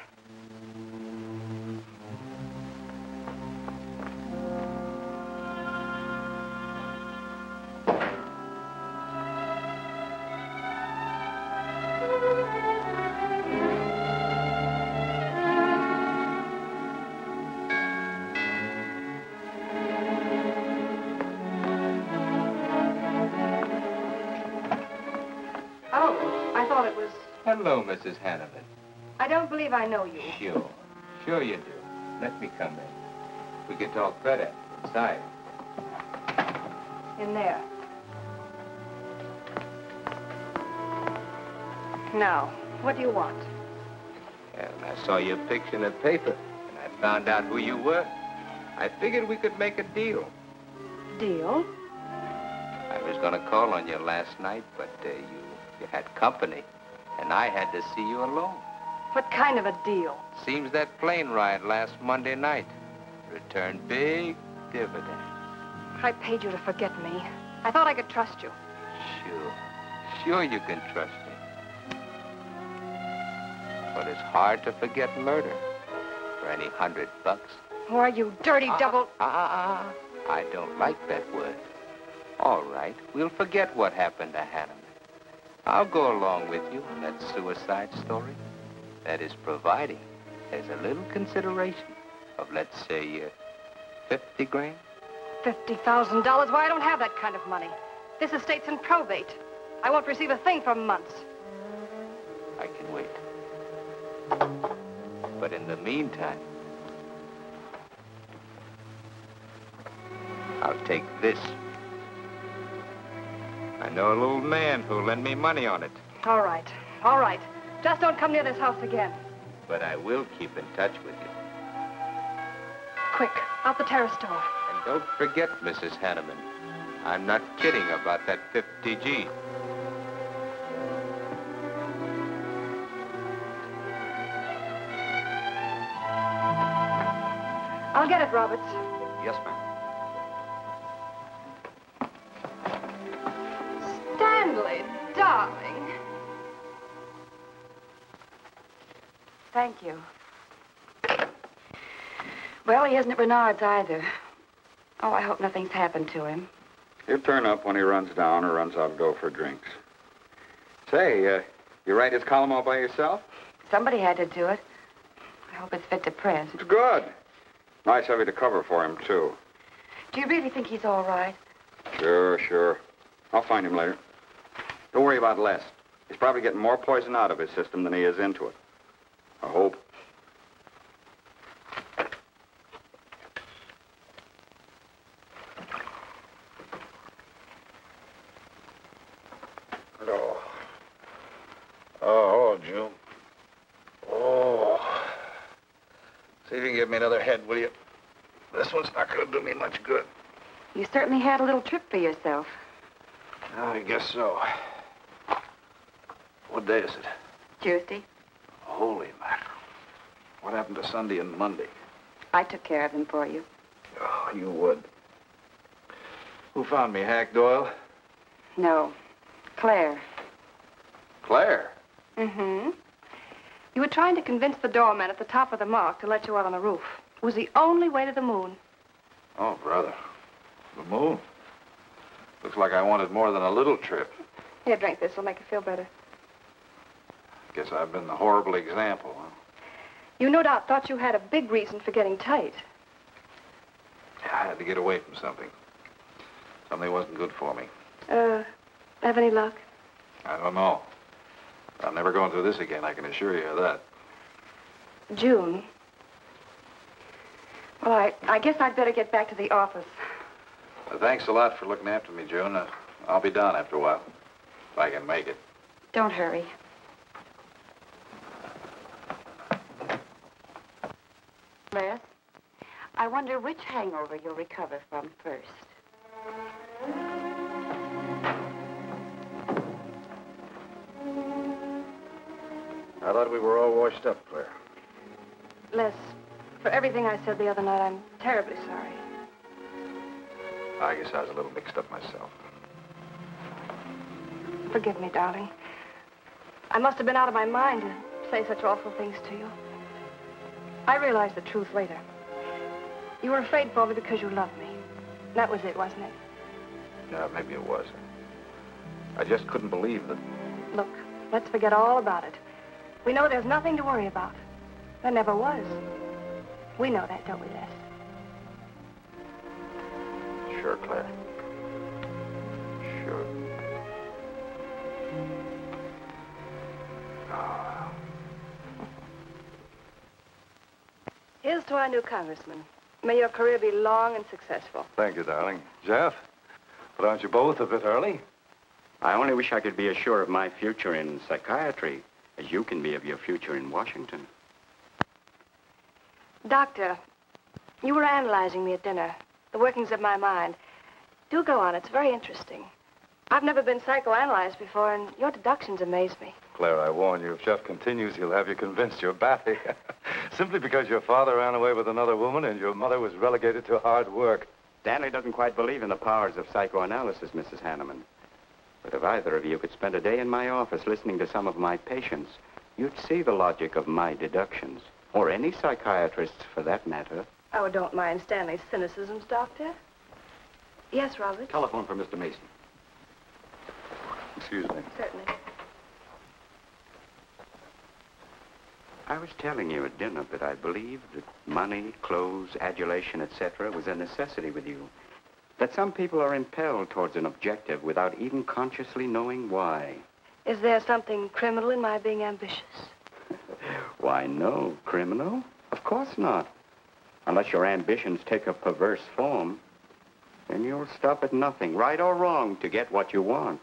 Oh, I thought it was... Hello, Mrs. Hanneman. I don't believe I know you. Sure. Sure you do. Let me come in. We can talk better inside. In there. Now, what do you want? Well, I saw your picture in the paper, and I found out who you were. I figured we could make a deal. Deal? I was going to call on you last night, but you had company, and I had to see you alone. What kind of a deal? Seems that plane ride last Monday night returned big dividends. I paid you to forget me. I thought I could trust you. Sure. Sure you can trust me. But it's hard to forget murder for any $100. Why, you dirty double... I don't like that word. All right, we'll forget what happened to Hanneman. I'll go along with you on that suicide story. That is, providing there's a little consideration of, let's say, 50 grand. $50,000? Why, I don't have that kind of money. This estate's in probate. I won't receive a thing for months. I can wait. But in the meantime, I'll take this. I know a little man who'll lend me money on it. All right. All right. Just don't come near this house again. But I will keep in touch with you. Quick, out the terrace door. And don't forget, Mrs. Hanneman, I'm not kidding about that 50G. I'll get it, Roberts. Yes, ma'am. Stanley, darling. Thank you. Well, he isn't at Bernard's either. Oh, I hope nothing's happened to him. He'll turn up when he runs down or runs out to go for drinks. Say, you write his column all by yourself? Somebody had to do it. I hope it's fit to print. It's good. Nice of you to cover for him, too. Do you really think he's all right? Sure. I'll find him later. Don't worry about Les. He's probably getting more poison out of his system than he is into it. I hope. Oh, June. Oh. See if you can give me another head, will you? This one's not going to do me much good. You certainly had a little trip for yourself. I guess so. What day is it? Tuesday. Holy mackerel. What happened to Sunday and Monday? I took care of them for you. Oh, you would. Who found me, Hack Doyle? No. Claire. Claire? Mm-hmm. You were trying to convince the doorman at the top of the mark to let you out on the roof. It was the only way to the moon. Oh, brother. The moon. Looks like I wanted more than a little trip. Here, drink this. It'll make you feel better. Guess I've been the horrible example, huh? You no doubt thought you had a big reason for getting tight. I had to get away from something. Something wasn't good for me. Have any luck? I don't know. I'm never going through this again, I can assure you of that. June. Well, Well, I guess I'd better get back to the office. Well, thanks a lot for looking after me, June. I'll be down after a while, if I can make it. Don't hurry. Les, I wonder which hangover you'll recover from first. I thought we were all washed up, Claire. Les, for everything I said the other night, I'm terribly sorry. I guess I was a little mixed up myself. Forgive me, darling. I must have been out of my mind to say such awful things to you. I realized the truth later. You were afraid for me because you loved me. That was it, wasn't it? Yeah, maybe it was. I just couldn't believe that. Look, let's forget all about it. We know there's nothing to worry about. There never was. We know that, don't we, Les? Sure, Claire. Sure. Oh. Here's to our new congressman. May your career be long and successful. Thank you, darling. Jeff, but aren't you both a bit early? I only wish I could be as sure of my future in psychiatry as you can be of your future in Washington. Doctor, you were analyzing me at dinner, the workings of my mind. Do go on. It's very interesting. I've never been psychoanalyzed before, and your deductions amaze me. Claire, I warn you, if Jeff continues, he'll have you convinced you're batty. Simply because your father ran away with another woman and your mother was relegated to hard work. Stanley doesn't quite believe in the powers of psychoanalysis, Mrs. Hanneman. But if either of you could spend a day in my office listening to some of my patients, you'd see the logic of my deductions. Or any psychiatrist's, for that matter. Oh, don't mind Stanley's cynicisms, Doctor. Yes, Robert? Telephone for Mr. Mason. Excuse me. Certainly. I was telling you at dinner that I believed that money, clothes, adulation, etc. was a necessity with you. That some people are impelled towards an objective without even consciously knowing why. Is there something criminal in my being ambitious? Why, no. Criminal? Of course not. Unless your ambitions take a perverse form, then you'll stop at nothing, right or wrong, to get what you want.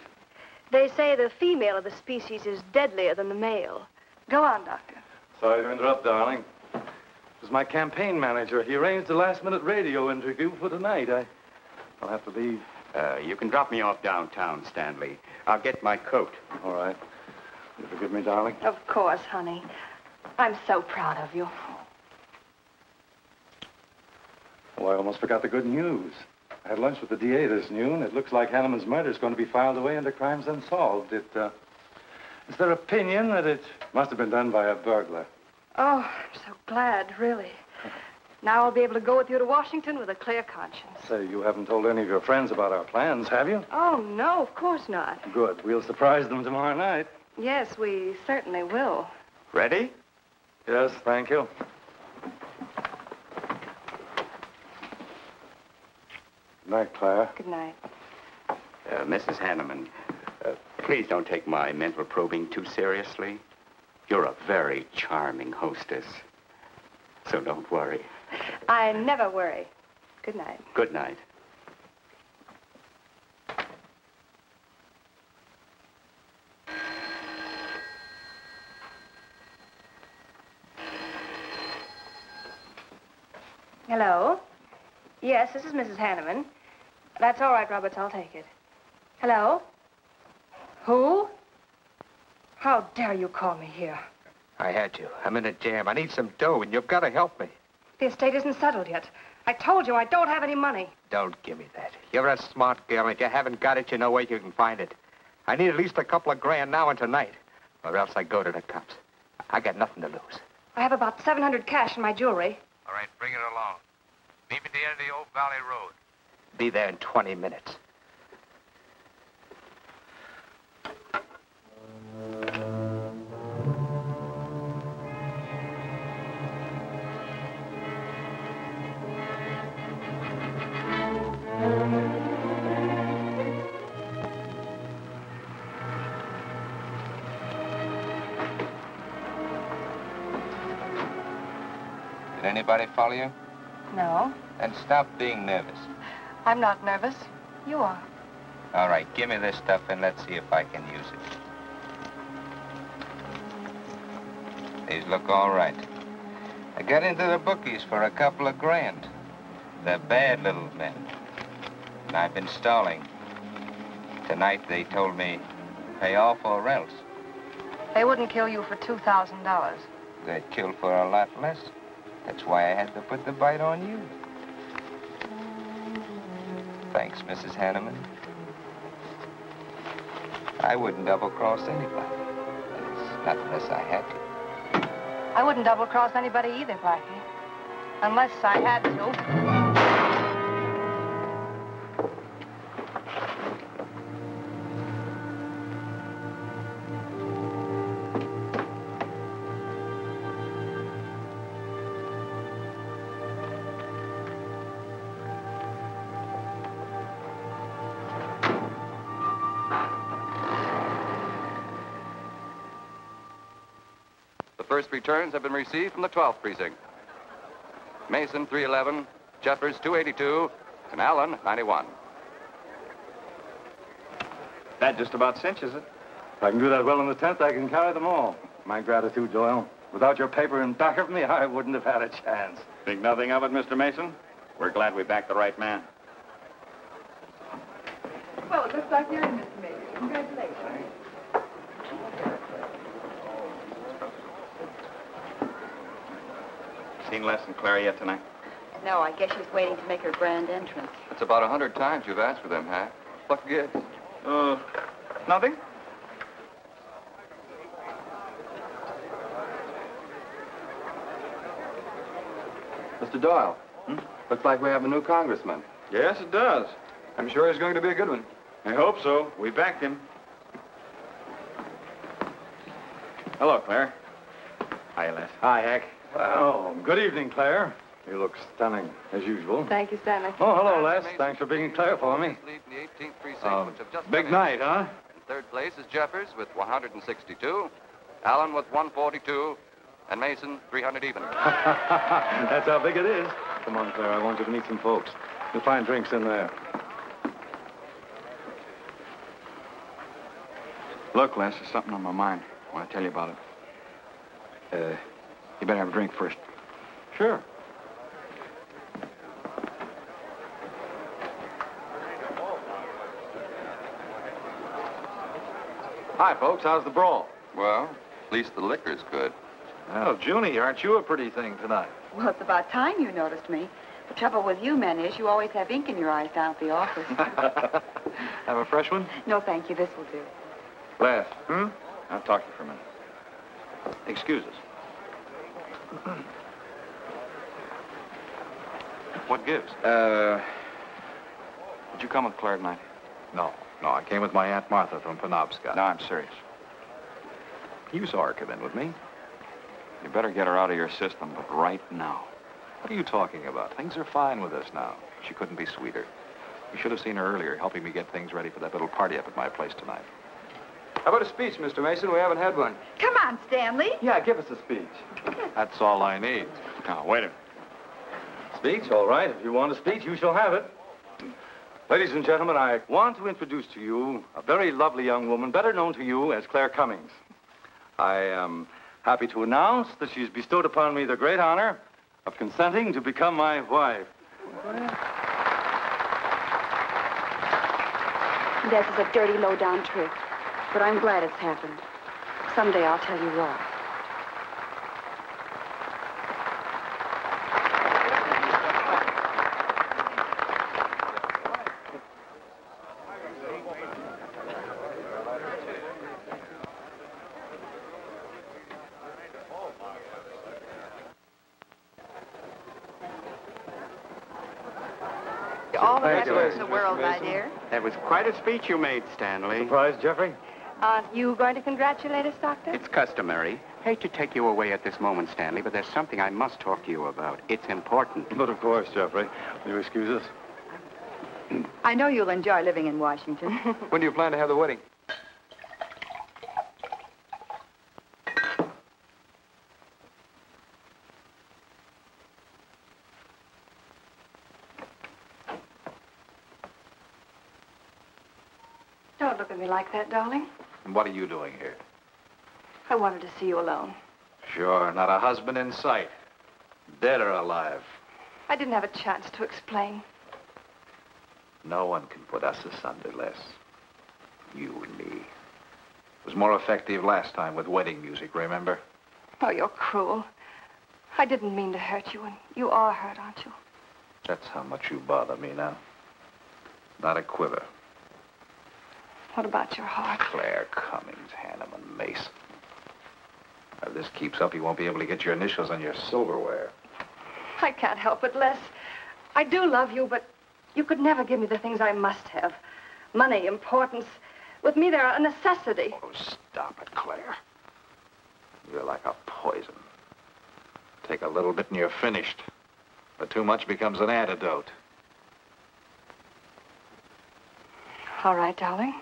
They say the female of the species is deadlier than the male. Go on, Doctor. Sorry to interrupt, darling. It was my campaign manager. He arranged a last-minute radio interview for tonight. I'll have to leave. You can drop me off downtown, Stanley. I'll get my coat. All right. You forgive me, darling? Of course, honey. I'm so proud of you. Oh, I almost forgot the good news. I had lunch with the DA this noon. It looks like Hanneman's murder is going to be filed away under crimes unsolved. It's their opinion that it must have been done by a burglar. Oh, I'm so glad, really. Now I'll be able to go with you to Washington with a clear conscience. Say, you haven't told any of your friends about our plans, have you? Oh, no, of course not. Good. We'll surprise them tomorrow night. Yes, we certainly will. Ready? Yes, thank you. Good night, Claire. Good night. Mrs. Hanneman, please don't take my mental probing too seriously. You're a very charming hostess. So don't worry. I never worry. Good night. Good night. Hello? Yes, this is Mrs. Hanneman. That's all right, Roberts. I'll take it. Hello? Who? How dare you call me here? I had to. I'm in a jam. I need some dough, and you've got to help me. The estate isn't settled yet. I told you I don't have any money. Don't give me that. You're a smart girl, and if you haven't got it, you know where you can find it. I need at least a couple of grand now and tonight, or else I go to the cops. I got nothing to lose. I have about $700 cash in my jewelry. All right, bring it along. Meet me at the end of the Old Valley Road. Be there in 20 minutes. Did anybody follow you? No, Then stop being nervous. I'm not nervous. You are. All right, give me this stuff and let's see if I can use it. These look all right. I got into the bookies for a couple of grand. They're bad little men. And I've been stalling. Tonight they told me, pay off or else. They wouldn't kill you for $2,000. They'd kill for a lot less. That's why I had to put the bite on you. Thanks, Mrs. Hanneman. I wouldn't double-cross anybody. Not unless I had to. I wouldn't double-cross anybody either, Blackie. Unless I had to. The first returns have been received from the 12th precinct. Mason, 311, Jeffers, 282, and Allen, 91. That just about cinches it. If I can do that well in the 10th, I can carry them all. My gratitude, Doyle. Without your paper in back of me, I wouldn't have had a chance. Think nothing of it, Mr. Mason? We're glad we backed the right man. Well, it looks like you're in, Mr. Mason. Congratulations. Seen Les and Claire yet tonight? No, I guess she's waiting to make her grand entrance. It's about 100 times you've asked for them, Hack. What gives? Nothing? Mr. Doyle, looks like we have a new congressman. Yes, it does. I'm sure he's going to be a good one. I hope so. We backed him. Hello, Claire. Hi, Les. Hi, Hank. Well, good evening, Claire. You look stunning, as usual. Thank you, Stanley. Oh, hello, Les. Thanks for being Claire for me. Big night, huh? In third place is Jeffers with 162, Allen with 142, and Mason 300 even. That's how big it is. Come on, Claire. I want you to meet some folks. You'll find drinks in there. Look, Les, there's something on my mind. I want to tell you about it. You better have a drink first. Sure. Hi, folks. How's the brawl? Well, at least the liquor's good. Well, Junie, aren't you a pretty thing tonight? Well, it's about time you noticed me. The trouble with you men is you always have ink in your eyes down at the office. Have a fresh one? No, thank you. This will do. Les. I'll talk to you for a minute. Excuse us. What gives? Did you come with Claire tonight? No, I came with my Aunt Martha from Penobscot. No, I'm serious. You saw her come in with me. You better get her out of your system, but right now. What are you talking about? Things are fine with us now. She couldn't be sweeter. You should have seen her earlier, helping me get things ready for that little party up at my place tonight. How about a speech, Mr. Mason? We haven't had one. Come on, Stanley. Yeah, give us a speech. That's all I need. Now, wait a minute. Speech, all right. If you want a speech, you shall have it. Ladies and gentlemen, I want to introduce to you a very lovely young woman, better known to you as Claire Cummings. I am happy to announce that she's bestowed upon me the great honor of consenting to become my wife. This is a dirty, low-down trick, but I'm glad it's happened. Someday I'll tell you why. All the Thank best you. in the world, my dear. That was quite a speech you made, Stanley. Surprised, Jeffrey? Aren't you going to congratulate us, Doctor? It's customary. Hate to take you away at this moment, Stanley, but there's something I must talk to you about. It's important. But of course, Jeffrey. Will you excuse us? I know you'll enjoy living in Washington. When do you plan to have the wedding? Don't look at me like that, darling. And what are you doing here? I wanted to see you alone. Sure, not a husband in sight. Dead or alive. I didn't have a chance to explain. No one can put us asunder, Les. You and me. It was more effective last time with wedding music, remember? Oh, you're cruel. I didn't mean to hurt you, and you are hurt, aren't you? That's how much you bother me now. Not a quiver. What about your heart? Claire Cummings, Hanneman, Mason. If this keeps up, you won't be able to get your initials on your silverware. I can't help it, Les. I do love you, but you could never give me the things I must have. Money, importance. With me, they're a necessity. Oh, stop it, Claire. You're like a poison. Take a little bit and you're finished. But too much becomes an antidote. All right, darling.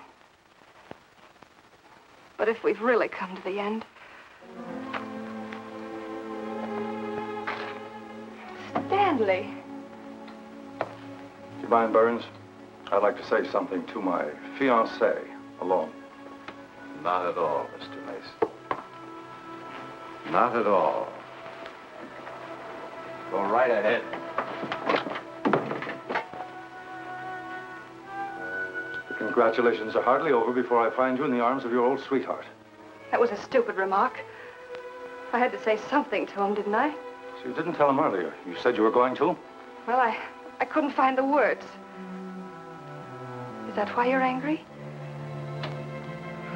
But if we've really come to the end... Stanley. Do you mind, Burns? I'd like to say something to my fiancée, alone. Not at all, Mr. Mason. Not at all. Go right ahead. The congratulations are hardly over before I find you in the arms of your old sweetheart. That was a stupid remark. I had to say something to him, didn't I? So you didn't tell him earlier. You said you were going to? Well, I couldn't find the words. Is that why you're angry?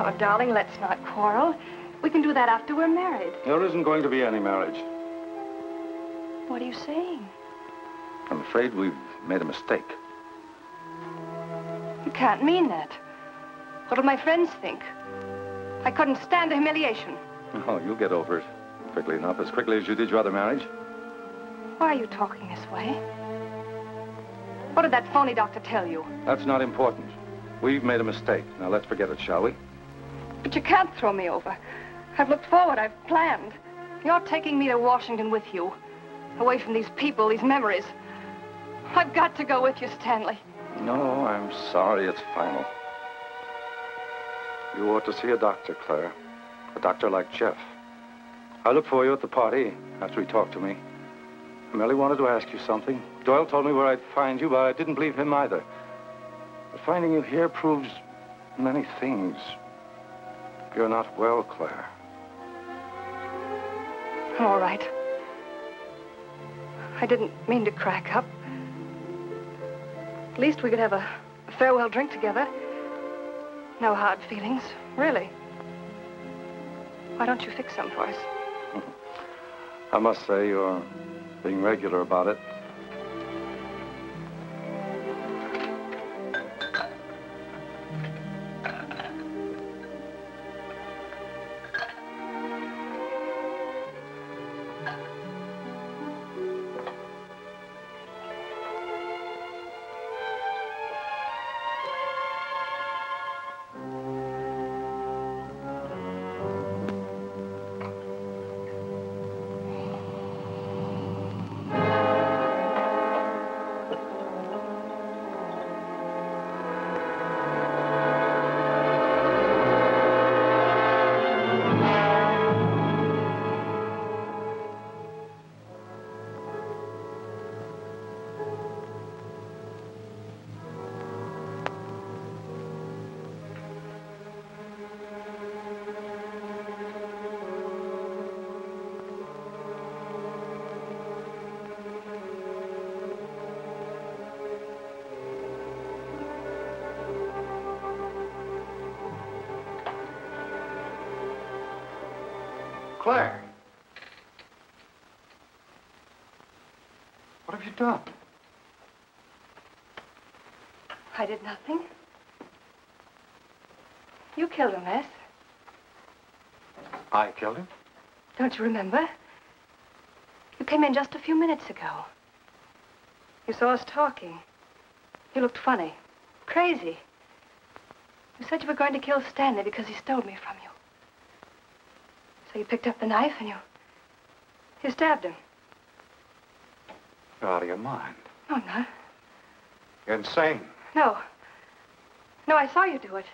Oh, darling, let's not quarrel. We can do that after we're married. There isn't going to be any marriage. What are you saying? I'm afraid we've made a mistake. You can't mean that. What'll my friends think? I couldn't stand the humiliation. Oh, you'll get over it quickly enough, as quickly as you did your other marriage. Why are you talking this way? What did that phony doctor tell you? That's not important. We've made a mistake. Now let's forget it, shall we? But you can't throw me over. I've looked forward. I've planned. You're taking me to Washington with you. Away from these people, these memories. I've got to go with you, Stanley. No, I'm sorry. It's final. You ought to see a doctor, Claire. A doctor like Jeff. I looked for you at the party after he talked to me. I merely wanted to ask you something. Doyle told me where I'd find you, but I didn't believe him either. But finding you here proves many things. You're not well, Claire. All right. I didn't mean to crack up. At least we could have a farewell drink together. No hard feelings, really. Why don't you fix some for us? I must say you're being regular about it. Claire. What have you done? I did nothing. You killed him, Les. I killed him? Don't you remember? You came in just a few minutes ago. You saw us talking. You looked funny. Crazy. You said you were going to kill Stanley because he stole me from you. So you picked up the knife and you stabbed him. You're out of your mind. No, I'm not. You're insane. No. No, I saw you do it.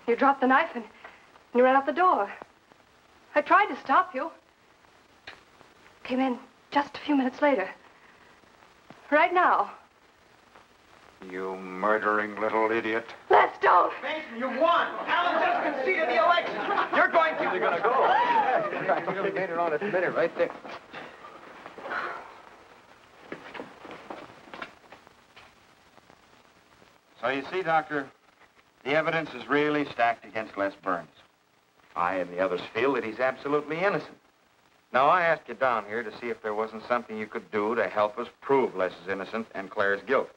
You dropped the knife and you ran out the door. I tried to stop you. Came in just a few minutes later. Right now. You murdering little idiot. Les, don't! Mason, you won! Alan just conceded the election! You're going to... You're gonna go. You made it on a minute right there. So you see, Doctor, the evidence is really stacked against Les Burns. I and the others feel that he's absolutely innocent. Now, I asked you down here to see if there wasn't something you could do to help us prove Les is innocent and Claire's guilt.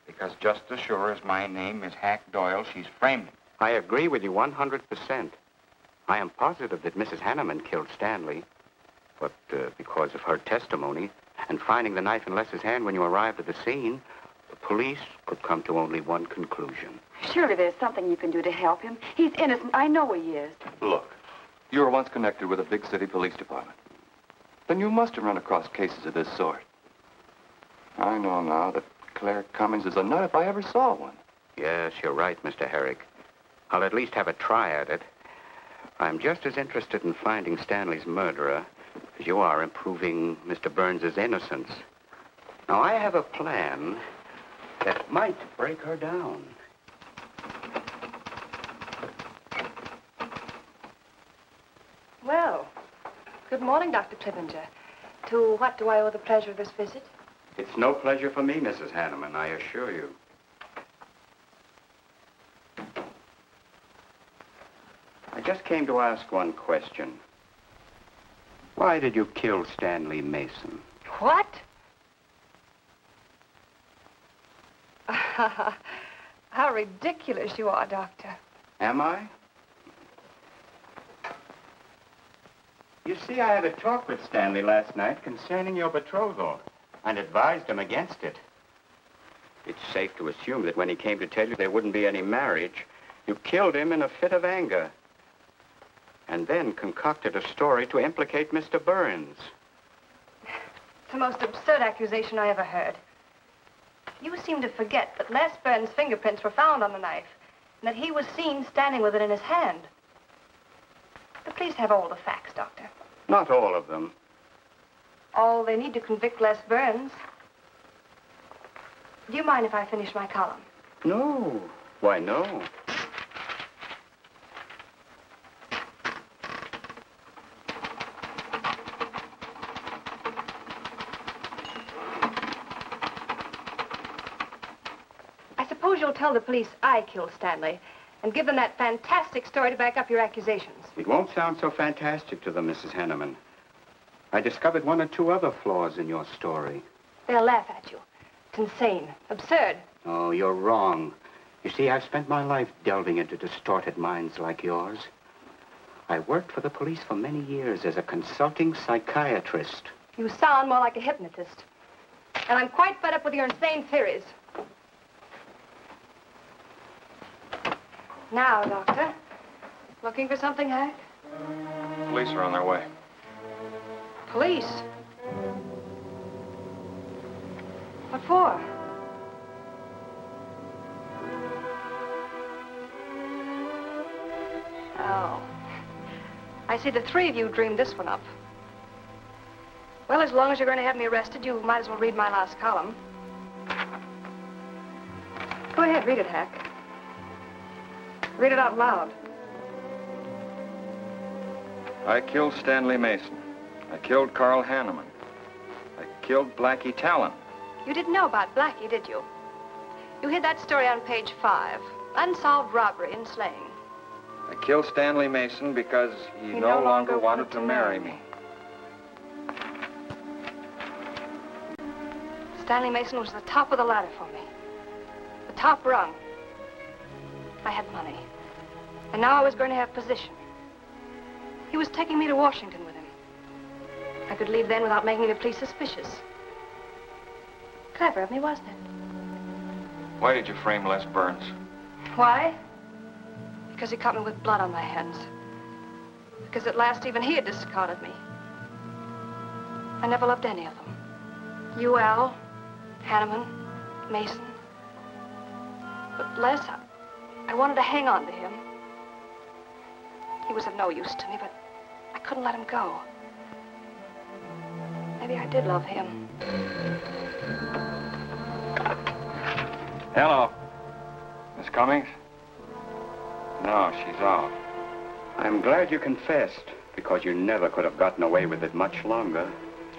Because just as sure as my name is Hack Doyle, she's framed him. I agree with you 100%. I am positive that Mrs. Hanneman killed Stanley. But because of her testimony and finding the knife in Les's hand when you arrived at the scene, the police could come to only one conclusion. Surely there's something you can do to help him. He's innocent. I know he is. Look, you were once connected with a big city police department. Then you must have run across cases of this sort. I know now that Claire Cummings is a nut if I ever saw one. Yes, you're right, Mr. Herrick. I'll at least have a try at it. I'm just as interested in finding Stanley's murderer as you are in proving Mr. Burns' innocence. Now, I have a plan that might break her down. Well, good morning, Dr. Clippinger. To what do I owe the pleasure of this visit? It's no pleasure for me, Mrs. Hanneman, I assure you. I just came to ask one question. Why did you kill Stanley Mason? What? How ridiculous you are, Doctor. Am I? You see, I had a talk with Stanley last night concerning your betrothal and advised him against it. It's safe to assume that when he came to tell you there wouldn't be any marriage, you killed him in a fit of anger and then concocted a story to implicate Mr. Burns. It's the most absurd accusation I ever heard. You seem to forget that Les Burns' fingerprints were found on the knife and that he was seen standing with it in his hand. The police have all the facts, Doctor. Not all of them. All they need to convict Les Burns. Do you mind if I finish my column? No. Why, no. I suppose you'll tell the police I killed Stanley and give them that fantastic story to back up your accusations. It won't sound so fantastic to them, Mrs. Hanneman. I discovered one or two other flaws in your story. They'll laugh at you. It's insane, absurd. Oh, you're wrong. You see, I've spent my life delving into distorted minds like yours. I worked for the police for many years as a consulting psychiatrist. You sound more like a hypnotist. And I'm quite fed up with your insane theories. Now, Doctor, looking for something, Hack? Police are on their way. Police? What for? Oh. I see the three of you dreamed this one up. Well, as long as you're going to have me arrested, you might as well read my last column. Go ahead, read it, Hack. Read it out loud. I killed Stanley Mason. I killed Carl Hanneman. I killed Blackie Talon. You didn't know about Blackie, did you? You hid that story on page 5. Unsolved robbery and slaying. I killed Stanley Mason because he no longer wanted to marry me. Stanley Mason was the top of the ladder for me. The top rung. I had money. And now I was going to have position. He was taking me to Washington with him. I could leave then without making the police suspicious. Clever of me, wasn't it? Why did you frame Les Burns? Why? Because he caught me with blood on my hands. Because at last even he had discarded me. I never loved any of them. You, Al, Hanneman, Mason. But Les, I wanted to hang on to him. He was of no use to me, but I couldn't let him go. Maybe I did love him. Hello. Miss Cummings? No, she's off. I'm glad you confessed, because you never could have gotten away with it much longer.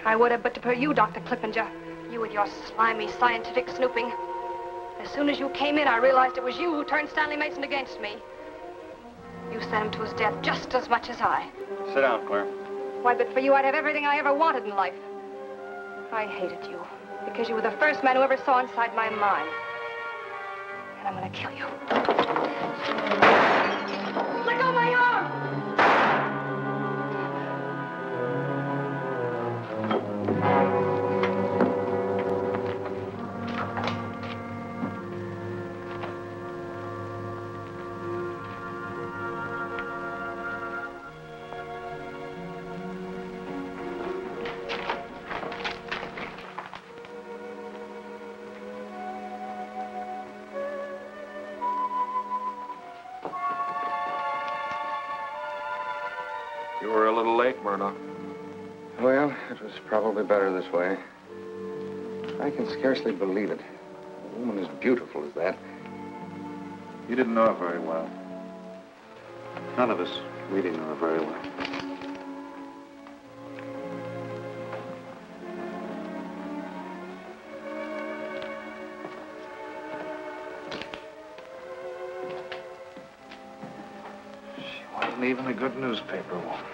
I would have, but to you, Dr. Clippinger. You with your slimy scientific snooping. As soon as you came in, I realized it was you who turned Stanley Mason against me. You sent him to his death just as much as I. Sit down, Claire. Why, but for you, I'd have everything I ever wanted in life. I hated you because you were the first man who ever saw inside my mind. And I'm gonna kill you. Let go of my arm! You were a little late, Murdoch. Well, it was probably better this way. I can scarcely believe it. A woman as beautiful as that. You didn't know her very well. None of us really know her very well. She wasn't even a good newspaper woman.